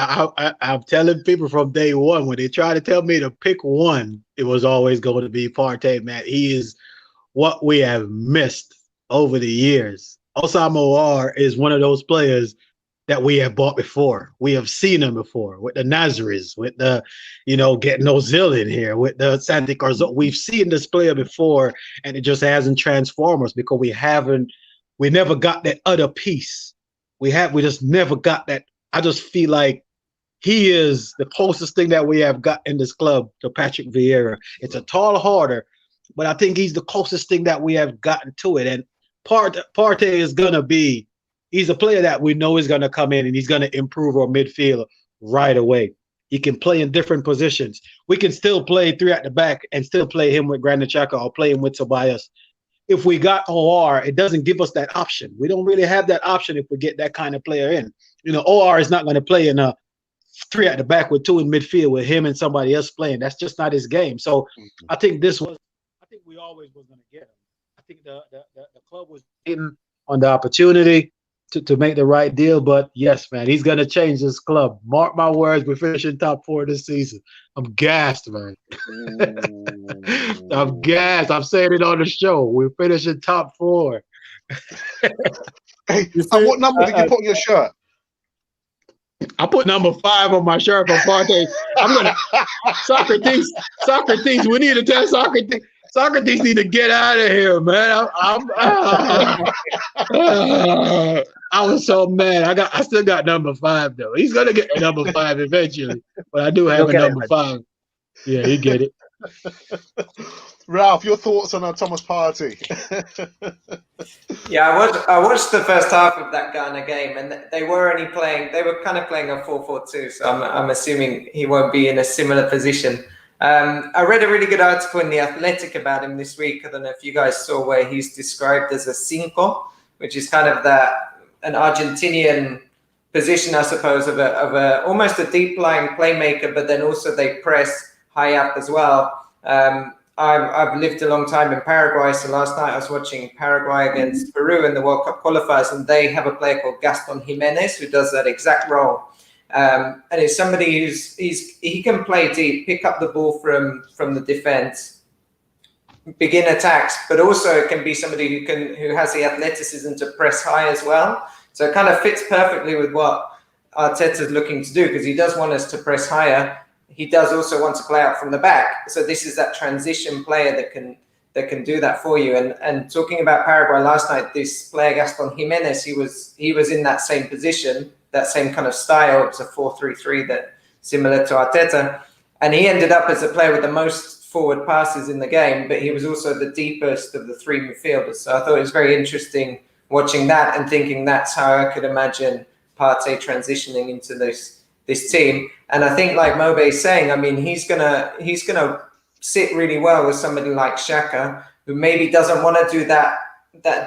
[SPEAKER 5] from day one, when they try to tell me to pick one, it was always going to be Partey, man. He is what we have missed over the years. Hossa Mawar is one of those players that we have bought before. We have seen him before with the Nazaris, with the, getting Ozil in here, with the Santi Carzo. We've seen this player before, and it just hasn't transformed us because we never got that other piece. We just never got that. I just feel like he is the closest thing that we have got in this club to Patrick Vieira. It's a tall order, but I think he's the closest thing that we have gotten to it. And Partey is he's a player that we know is going to come in and he's going to improve our midfield right away. He can play in different positions. We can still play 3 at the back and still play him with Granit Xhaka or play him with Tobias. If we got OR, it doesn't give us that option. We don't really have that option if we get that kind of player in. OR is not going to play in a 3 at the back with 2 in midfield with him and somebody else playing. That's just not his game. So I think we always was going to get him. I think the club was waiting on the opportunity to make the right deal. But yes, man, he's going to change this club. Mark my words, we're finishing top 4 this season. I'm gassed, man. I'm gassed. I'm saying it on the show. We're finishing top 4.
[SPEAKER 1] Hey, what number did you put on your shirt?
[SPEAKER 5] I put number 5 on my shirt for Partey. I'm gonna Socrates. We need to tell Socrates. Socrates need to get out of here, man. I was so mad. I still got number 5 though. He's gonna get number 5 eventually, but I do have a number 5. Yeah, he get it.
[SPEAKER 1] Ralph, your thoughts on Thomas Partey?
[SPEAKER 4] Yeah, I watched the first half of that Ghana game, and they were kind of playing a 4-4-2, so I'm assuming he won't be in a similar position. I read a really good article in The Athletic about him this week. I don't know if you guys saw, where he's described as a cinco, which is kind of an Argentinian position, I suppose, of a almost a deep lying playmaker, but then also they press high up as well. I've lived a long time in Paraguay, so last night I was watching Paraguay against Peru in the World Cup qualifiers, and they have a player called Gaston Jimenez who does that exact role. And it's somebody he can play deep, pick up the ball from the defense, begin attacks, but also it can be somebody who has the athleticism to press high as well. So it kind of fits perfectly with what Arteta's looking to do, because he does want us to press higher. He does also want to play out from the back. So this is that transition player that can do that for you. And talking about Paraguay last night, this player Gaston Jimenez, he was in that same position, that same kind of style. It's a 4-3-3 that similar to Arteta. And he ended up as a player with the most forward passes in the game, but he was also the deepest of the 3 midfielders. So I thought it was very interesting watching that and thinking that's how I could imagine Partey transitioning into this team. And I think, like MOBAY is saying, I mean, he's gonna sit really well with somebody like Xhaka, who maybe doesn't want to do that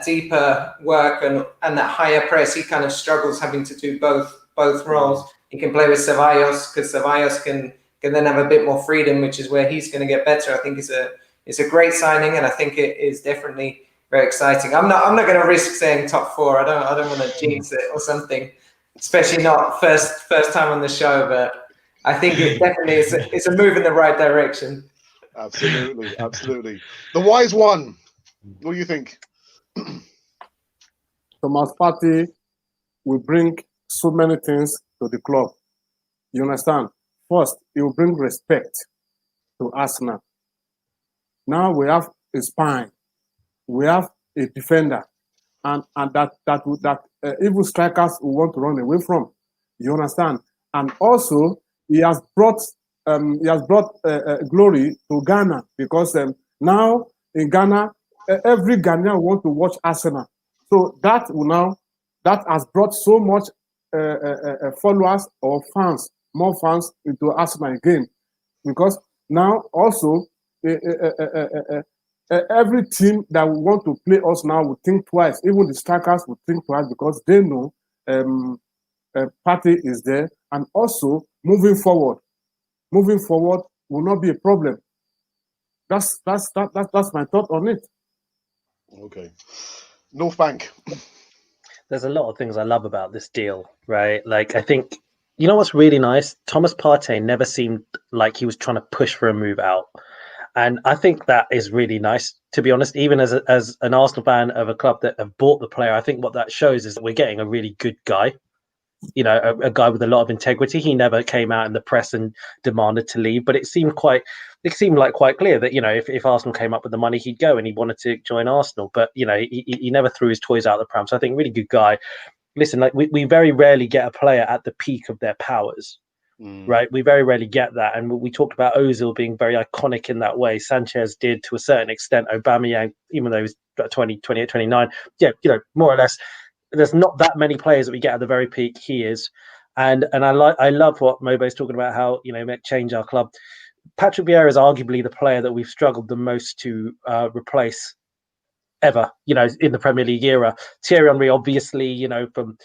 [SPEAKER 4] deeper work and that higher press. He kind of struggles having to do both roles. He can play with Ceballos because Ceballos can can then have a bit more freedom, which is where he's going to get better. I think it's a great signing, and I think it is definitely very exciting. I'm not going to risk saying top 4. I don't want to jinx it or something, especially not first time on the show. But I think it definitely it's a move in the right direction.
[SPEAKER 1] Absolutely, absolutely. The wise one. What do you think?
[SPEAKER 3] Thomas Partey will bring so many things to the club. You understand? First, he will bring respect to Arsenal. Now we have a spine, we have a defender, and that evil strikers will want to run away from. You understand? And also, he has brought glory to Ghana, because now in Ghana, every Ghanaian want to watch Arsenal. So that has brought so much followers or fans, more fans into Arsenal again, because now also every team that will want to play us now will think twice. Even the strikers will think twice, because they know Partey is there, and also moving forward will not be a problem. That's my thought on it.
[SPEAKER 1] Okay, NORTHBANK.
[SPEAKER 2] There's a lot of things I love about this deal, right? Like, I think, you know what's really nice? Thomas Partey never seemed like he was trying to push for a move out. And I think that is really nice, to be honest. Even as an Arsenal fan of a club that have bought the player, I think what that shows is that we're getting a really good guy. You know, a guy with a lot of integrity. He never came out in the press and demanded to leave, but it seemed like quite clear that, you know, if Arsenal came up with the money, he'd go, and he wanted to join Arsenal. But, you know, he never threw his toys out the pram. So I think really good guy. Listen, like we very rarely get a player at the peak of their powers, right? We very rarely get that. And we talked about Ozil being very iconic in that way. Sanchez did to a certain extent. Aubameyang, even though he was 20, 28, 29, yeah, you know, more or less. There's not that many players that we get at the very peak. He is, and I love what MOBAY's talking about, how, you know, make change our club. Patrick Vieira is arguably the player that we've struggled the most to replace ever, you know, in the Premier League era. Thierry Henry, obviously, you know, from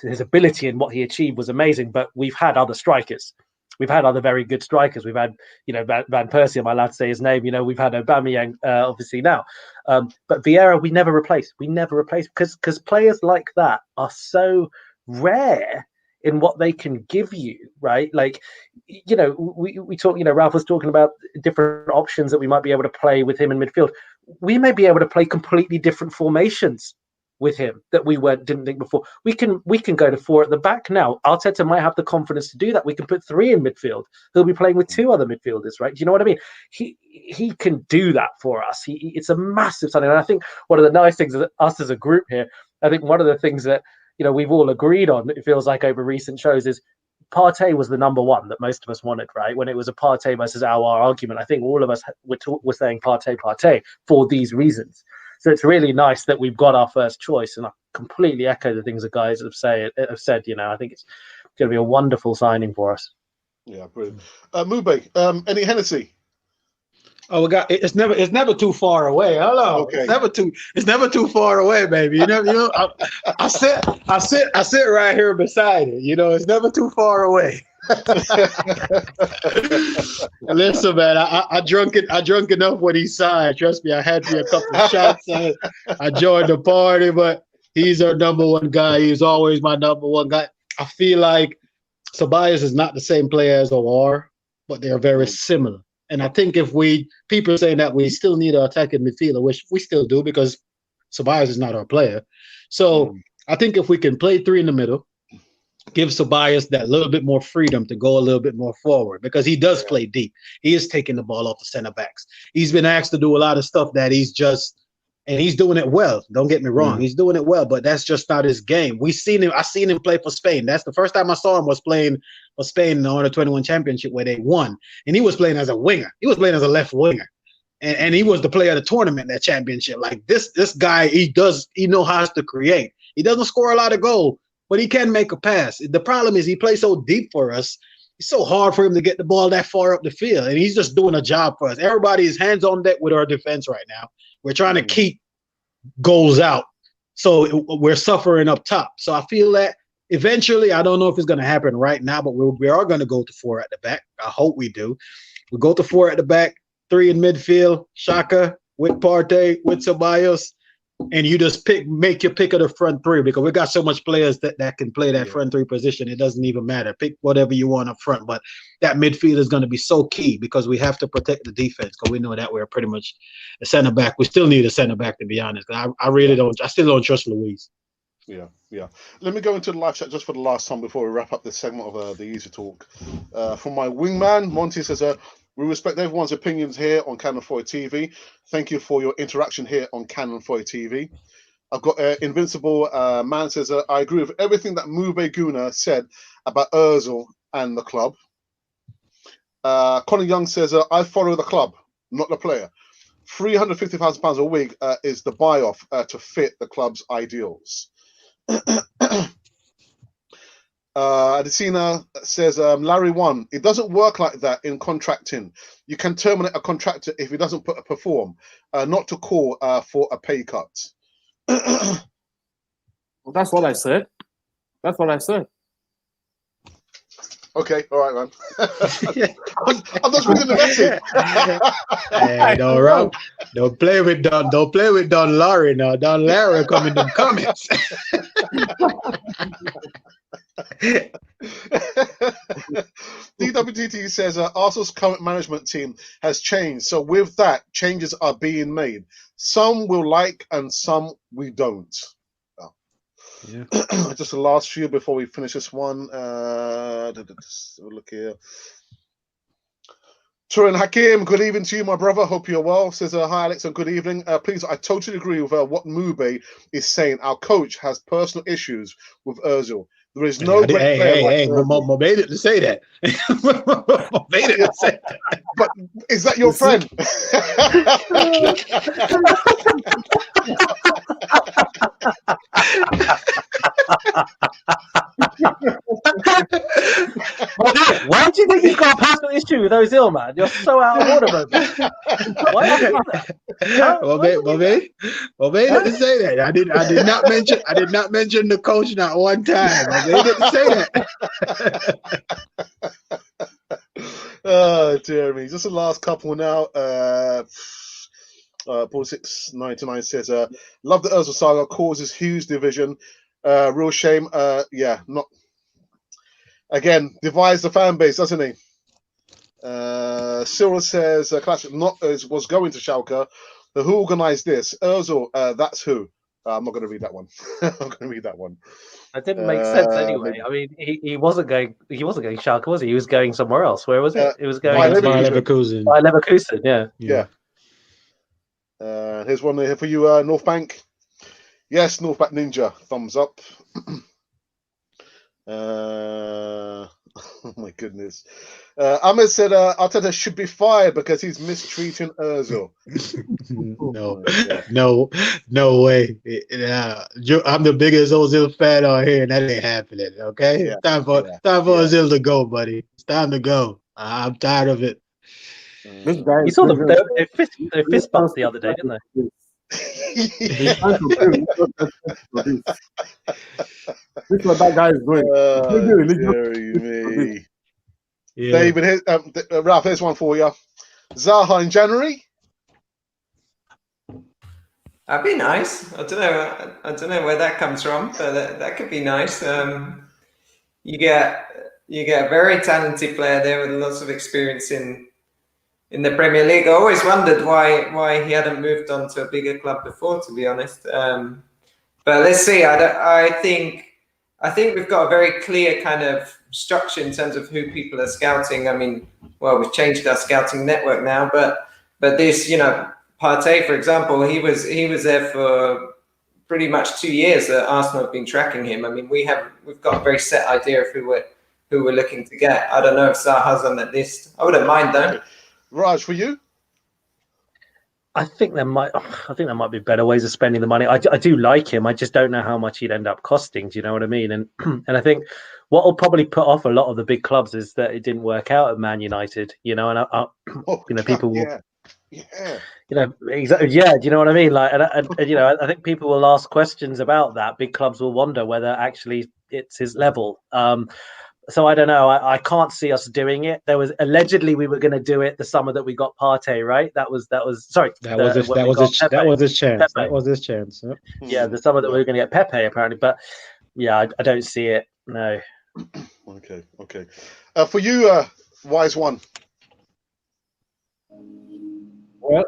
[SPEAKER 2] his ability and what he achieved was amazing, but we've had other strikers. We've had other very good strikers. We've had, you know, Van Persie, am I allowed to say his name? You know, we've had Aubameyang, obviously now. But Vieira, we never replaced because players like that are so rare in what they can give you, right? Like, you know, we talk, you know, Ralph was talking about different options that we might be able to play with him in midfield. We may be able to play completely different formations with him that we didn't think before. We can go to 4 at the back now. Arteta might have the confidence to do that. We can put 3 in midfield. He'll be playing with 2 other midfielders, right? Do you know what I mean? He can do that for us. It's a massive signing. And I think one of the nice things is us as a group here, I think one of the things that, you know, we've all agreed on, it feels like over recent shows, is Partey was the number one that most of us wanted, right? When it was a Partey versus our argument, I think all of us were saying Partey for these reasons. So it's really nice that we've got our first choice, and I completely echo the things the guys have said. You know, I think it's going to be a wonderful signing for us.
[SPEAKER 1] Yeah, brilliant. MOBAY, any Hennessy?
[SPEAKER 5] Oh, we got it's never too far away. Hello,
[SPEAKER 1] okay.
[SPEAKER 5] It's never too far away, baby. You know, I sit right here beside it. You know, it's never too far away. Listen, man, I drunk enough when he signed. Trust me, I had me a couple of shots. I joined the party, but he's our number one guy. He's always my number one guy. I feel like Ceballos is not the same player as OR, but they're very similar. And I think people are saying that we still need an attacking midfielder, which we still do because Ceballos is not our player. So I think if we can play 3 in the middle, give Ceballos that little bit more freedom to go a little bit more forward, because he does play deep. He is taking the ball off the center backs. He's been asked to do a lot of stuff that he's doing it well. Don't get me wrong. He's doing it well, but that's just not his game. I seen him play for Spain. That's the first time I saw him was playing for Spain in the Under-21 Championship where they won. And he was playing as a winger. He was playing as a left winger. And he was the player of the tournament, that championship. Like this guy, he knows how to create. He doesn't score a lot of goals, but he can make a pass. The problem is he plays so deep for us. It's so hard for him to get the ball that far up the field, and he's just doing a job for us. Everybody is hands on deck with our defense right now. We're trying to keep goals out, so we're suffering up top. So I feel that eventually, I don't know if it's going to happen right now, but we are going to go to 4 at the back. I hope we do. We go to 4 at the back, 3 in midfield, Shaka with Partey, with Ceballos, and you just make your pick of the front 3 because we got so much players that can play that front 3 position. It doesn't even matter. Pick whatever you want up front, but that midfield is going to be so key because we have to protect the defense because we know that we're pretty much a center back. We still need a center back, to be honest. I really don't. I still don't trust Luis.
[SPEAKER 1] Yeah. Let me go into the live chat just for the last time before we wrap up this segment of the Easy Talk. From my wingman, Monty says, we respect everyone's opinions here on Cannon Foy TV. Thank you for your interaction here on Cannon Foy TV. I've got Invincible Man says, I agree with everything that MOBAY GOONER said about Ozil and the club. Conor Young says, I follow the club, not the player. £350,000 a week is the buy-off to fit the club's ideals. Adesina says, LARRYONE, it doesn't work like that in contracting. You can terminate a contractor if he doesn't perform, not to call for a pay cut.
[SPEAKER 3] Well, that's what I said. That's what I said.
[SPEAKER 1] Okay, all right, man. I'm just reading the message.
[SPEAKER 5] Hey, don't play with Don Larry now. Don Larry come in the comments.
[SPEAKER 1] DWTT says Arsenal's current management team has changed, so with that, changes are being made. Some will like and some we don't.
[SPEAKER 5] Yeah.
[SPEAKER 1] Just the last few before we finish this one. Look here. Turan Hakim, good evening to you, my brother. Hope you're well. Says, hi, Alex, and good evening. Please, I totally agree with what MOBAY is saying. Our coach has personal issues with Ozil. There is no great player like Ozil.
[SPEAKER 5] MOBAY didn't say that. MOBAY didn't say that.
[SPEAKER 1] But is that your friend?
[SPEAKER 2] Why do you think he's got a personal issue with Ozil, man? You're so out of order, man. Why do you think that?
[SPEAKER 5] MOBAY didn't say that. I did not mention the coach not one time. MOBAY didn't say that.
[SPEAKER 1] Oh, dear me. Just the last couple now. Paul 699 says, love the Ozil saga, causes huge division. Real shame. Yeah, not again, divides the fan base, doesn't he? Cyril says, classic was going to Schalke. Who organized this? Ozil, that's who. I'm not going to read that one. I'm going to read that one.
[SPEAKER 2] That didn't make sense anyway. I mean, he wasn't going Schalke, was he? He was going somewhere else. Where was it? It was going
[SPEAKER 5] by Leverkusen.
[SPEAKER 2] By Leverkusen,
[SPEAKER 1] yeah. Here's one here for you, NORTHBANK. Yes, NORTHBANK Ninja. Thumbs up. Oh my goodness. Ahmed said Arteta should be fired because he's mistreating Ozil.
[SPEAKER 5] No way. I'm the biggest Ozil fan on here, and that ain't happening. Okay,
[SPEAKER 1] Yeah.
[SPEAKER 5] Time for Ozil to go, buddy. It's time to go. I'm tired of it.
[SPEAKER 3] This guy
[SPEAKER 2] you saw them. They fist bumped the other day, didn't they?
[SPEAKER 3] This is what that guy is doing.
[SPEAKER 1] Yeah. David, Ralph, here's one for you. Zaha in January.
[SPEAKER 4] That'd be nice. I don't know where that comes from, but that could be nice. You get a very talented player there with lots of experience in the Premier League. I always wondered why he hadn't moved on to a bigger club before, to be honest. But let's see. I think we've got a very clear kind of structure in terms of who people are scouting. I mean, well, we've changed our scouting network now, but this, Partey, for example, he was there for pretty much 2 years that Arsenal have been tracking him. I mean, we've got a very set idea of who we're looking to get. I don't know if Zaha's on that list. I wouldn't mind though.
[SPEAKER 1] Raj, for you?
[SPEAKER 2] I think there might be better ways of spending the money. I do like him. I just don't know how much he'd end up costing. Do you know what I mean? And I think what will probably put off a lot of the big clubs is that it didn't work out at Man United. And people will. Exactly. Yeah, do you know what I mean? Like, and I think people will ask questions about that. Big clubs will wonder whether actually it's his level. So I don't know. I can't see us doing it. There was allegedly we were going to do it the summer that we got Partey, right? That was sorry.
[SPEAKER 5] That was his chance. That was his chance. Yep.
[SPEAKER 2] Yeah, the summer that we were going to get Pepe apparently, but yeah, I don't see it. No.
[SPEAKER 1] Okay. For you, wise one.
[SPEAKER 3] Well,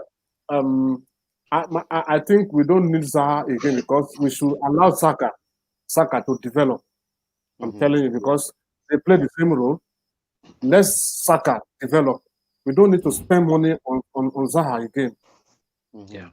[SPEAKER 3] I think we don't need Zaha again because we should allow Saka to develop. I'm telling you, because they play the same role. Let Saka develop. We don't need to spend money on Zaha again.
[SPEAKER 5] Yeah.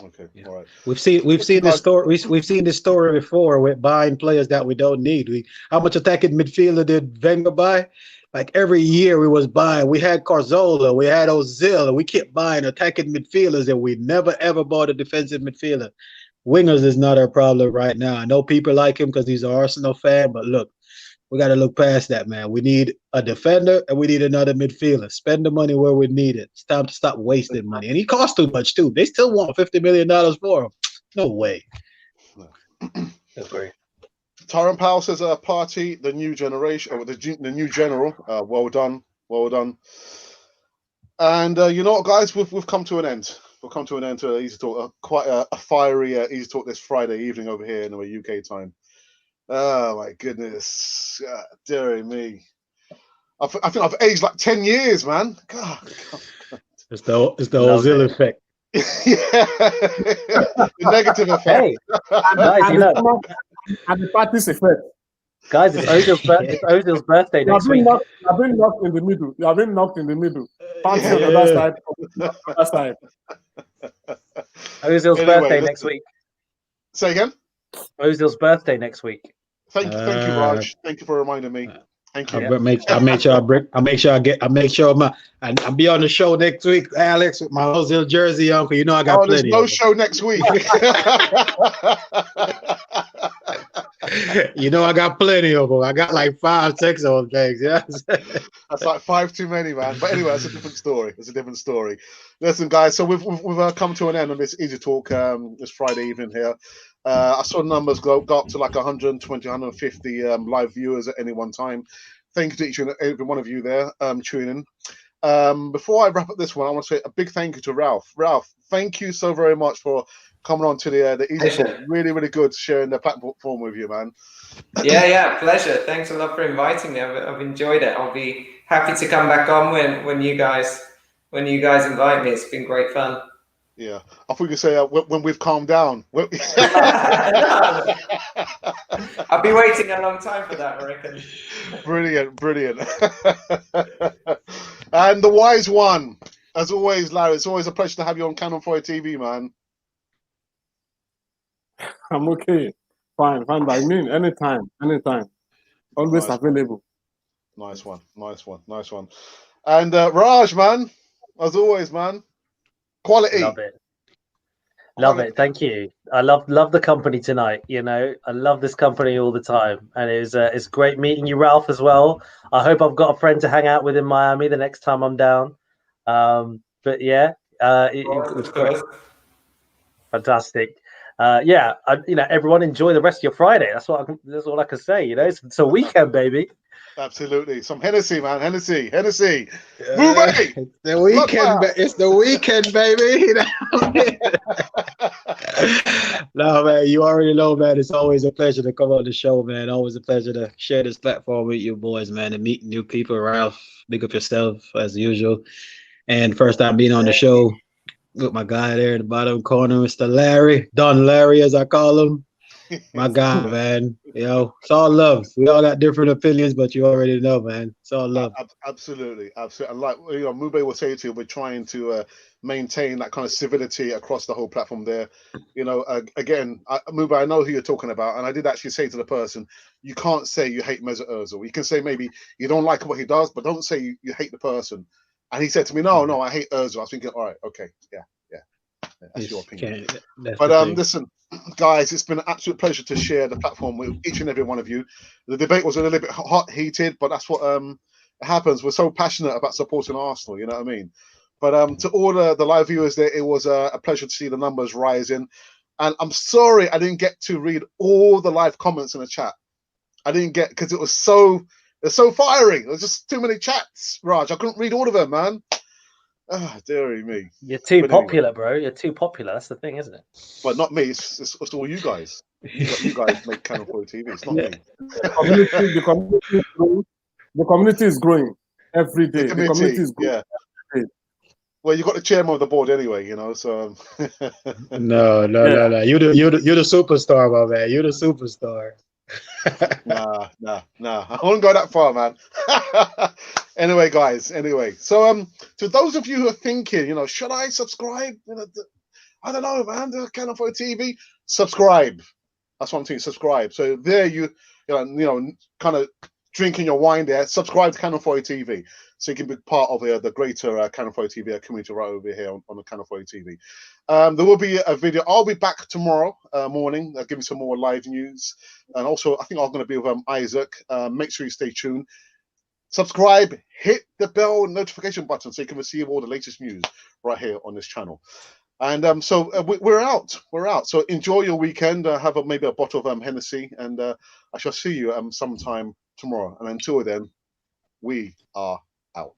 [SPEAKER 1] Okay.
[SPEAKER 5] Yeah.
[SPEAKER 1] All right.
[SPEAKER 5] We've seen this story. We've seen this story before with buying players that we don't need. How much attacking midfielder did Wenger buy? Like every year we was buying. We had Carzola, we had Ozil, and we kept buying attacking midfielders, and we never ever bought a defensive midfielder. Wingers is not our problem right now. I know people like him because he's an Arsenal fan, but look, we got to look past that, man. We need a defender and we need another midfielder. Spend the money where we need it. It's time to stop wasting money. And he costs too much, too. They still want $50 million for him. No way.
[SPEAKER 2] Agree.
[SPEAKER 1] Tyrone Powell says, "Party the new generation, or the new general. Well done. And you know what, guys, we've come to an end. We've come to an end to Easy Talk. Quite a fiery Easy Talk this Friday evening over here in the UK time. Oh my goodness, dearie me! I think I've aged like 10 years, man. God.
[SPEAKER 5] It's the Ozil effect.
[SPEAKER 1] Yeah, the negative effect.
[SPEAKER 2] Hey, guys, you know,
[SPEAKER 3] And the party's effect.
[SPEAKER 2] guys, it's Ozil's birthday next week.
[SPEAKER 3] I've been knocked in the middle. You have been knocked in the middle. Party on the other side. Other side.
[SPEAKER 2] Ozil's birthday next week.
[SPEAKER 1] Say again.
[SPEAKER 2] Ozil's birthday next week.
[SPEAKER 1] Thank you, Raj. Thank you for reminding me. Thank you.
[SPEAKER 5] I'll make sure I'll be on the show next week, Alex, with my Ozil jersey on. You know I got plenty.
[SPEAKER 1] There's no show next week.
[SPEAKER 5] You know I got plenty of them. I got like 5, 6 of them things. Yeah,
[SPEAKER 1] that's like 5 too many, man. But anyway, that's a different story. Listen, guys. So we've come to an end on this Easy Talk this Friday evening here. I saw numbers go up to like 120, 150 live viewers at any one time. Thank you to each and every one of you there tuning in. Before I wrap up this one, I want to say a big thank you to Ralph. Ralph, thank you so very much for coming on to the Easy Talk. Really, really good sharing the platform with you, man.
[SPEAKER 4] Yeah, pleasure. Thanks a lot for inviting me. I've enjoyed it. I'll be happy to come back on when you guys invite me. It's been great fun.
[SPEAKER 1] Yeah, I think you say when we've calmed down.
[SPEAKER 4] I'll be waiting a long time for that, I reckon.
[SPEAKER 1] Brilliant. And the wise one, as always, Larry. It's always a pleasure to have you on Canon Fire TV, man.
[SPEAKER 3] I'm okay. Fine by me. Anytime. Always available.
[SPEAKER 1] Nice one. And Raj, man, as always, man. Quality.
[SPEAKER 2] Love it. Thank you. I love the company tonight. You know, I love this company all the time, and it's great meeting you, Ralph, as well. I hope I've got a friend to hang out with in Miami the next time I'm down. But yeah, it was great. Fantastic. Everyone enjoy the rest of your Friday. That's all I can say. You know, it's a weekend, baby.
[SPEAKER 1] Absolutely. Some Hennessy, man. Hennessy.
[SPEAKER 5] MOBAY. It's the weekend, baby. No, man, you already know, man. It's always a pleasure to come on the show, man. Always a pleasure to share this platform with you boys, man, and meet new people. Ralph, big up yourself as usual. And first time being on the show with my guy there in the bottom corner, Mr. Larry, Don Larry, as I call him. My guy, man. You know, it's all love. We all got different opinions, but you already know, man. It's all love.
[SPEAKER 1] Absolutely. And like MOBAY will say to you, we're trying to maintain that kind of civility across the whole platform there. You know, again, MOBAY, I know who you're talking about, and I did actually say to the person, you can't say you hate Mesut Ozil. You can say maybe you don't like what he does, but don't say you hate the person. And he said to me, no, I hate Ozil. I was thinking, all right, okay, yeah. That's your opinion. But listen, guys, it's been an absolute pleasure to share the platform with each and every one of you. The debate was a little bit heated, but that's what happens. We're so passionate about supporting Arsenal, you know what I mean? But to all the live viewers there, it was a pleasure to see the numbers rising. And I'm sorry I didn't get to read all the live comments in the chat. I didn't get because it was so fiery. There was just too many chats, Raj. I couldn't read all of them, man. Ah, dearie me.
[SPEAKER 2] You're too
[SPEAKER 1] But anyway.
[SPEAKER 2] popular, bro. You're too popular. That's the thing, isn't it?
[SPEAKER 1] But not me. It's all you guys. You guys make Canon 4 TV. It's not me.
[SPEAKER 3] The community is growing every day. The community is growing.
[SPEAKER 1] Yeah. Well, you got the chairman of the board anyway, you know. So
[SPEAKER 5] No. You're the superstar, my man. You're the superstar.
[SPEAKER 1] Nah. I wouldn't go that far, man. Anyway, guys. So to those of you who are thinking, you know, should I subscribe? You know, I don't know, man. The Canon 4 TV. Subscribe. That's what I'm saying. Subscribe. So there you know, kind of drinking your wine there. Subscribe to Canon 4 TV, so you can be part of the greater Canon 4 TV community right over here on the Canon 4 TV. There will be a video. I'll be back tomorrow morning. I'll give you some more live news, and also I think I'm going to be with Isaac. Make sure you stay tuned. Subscribe, hit the bell notification button so you can receive all the latest news right here on this channel. And so we're out. So enjoy your weekend. Have maybe a bottle of Hennessy, and I shall see you sometime tomorrow. And until then, we are out.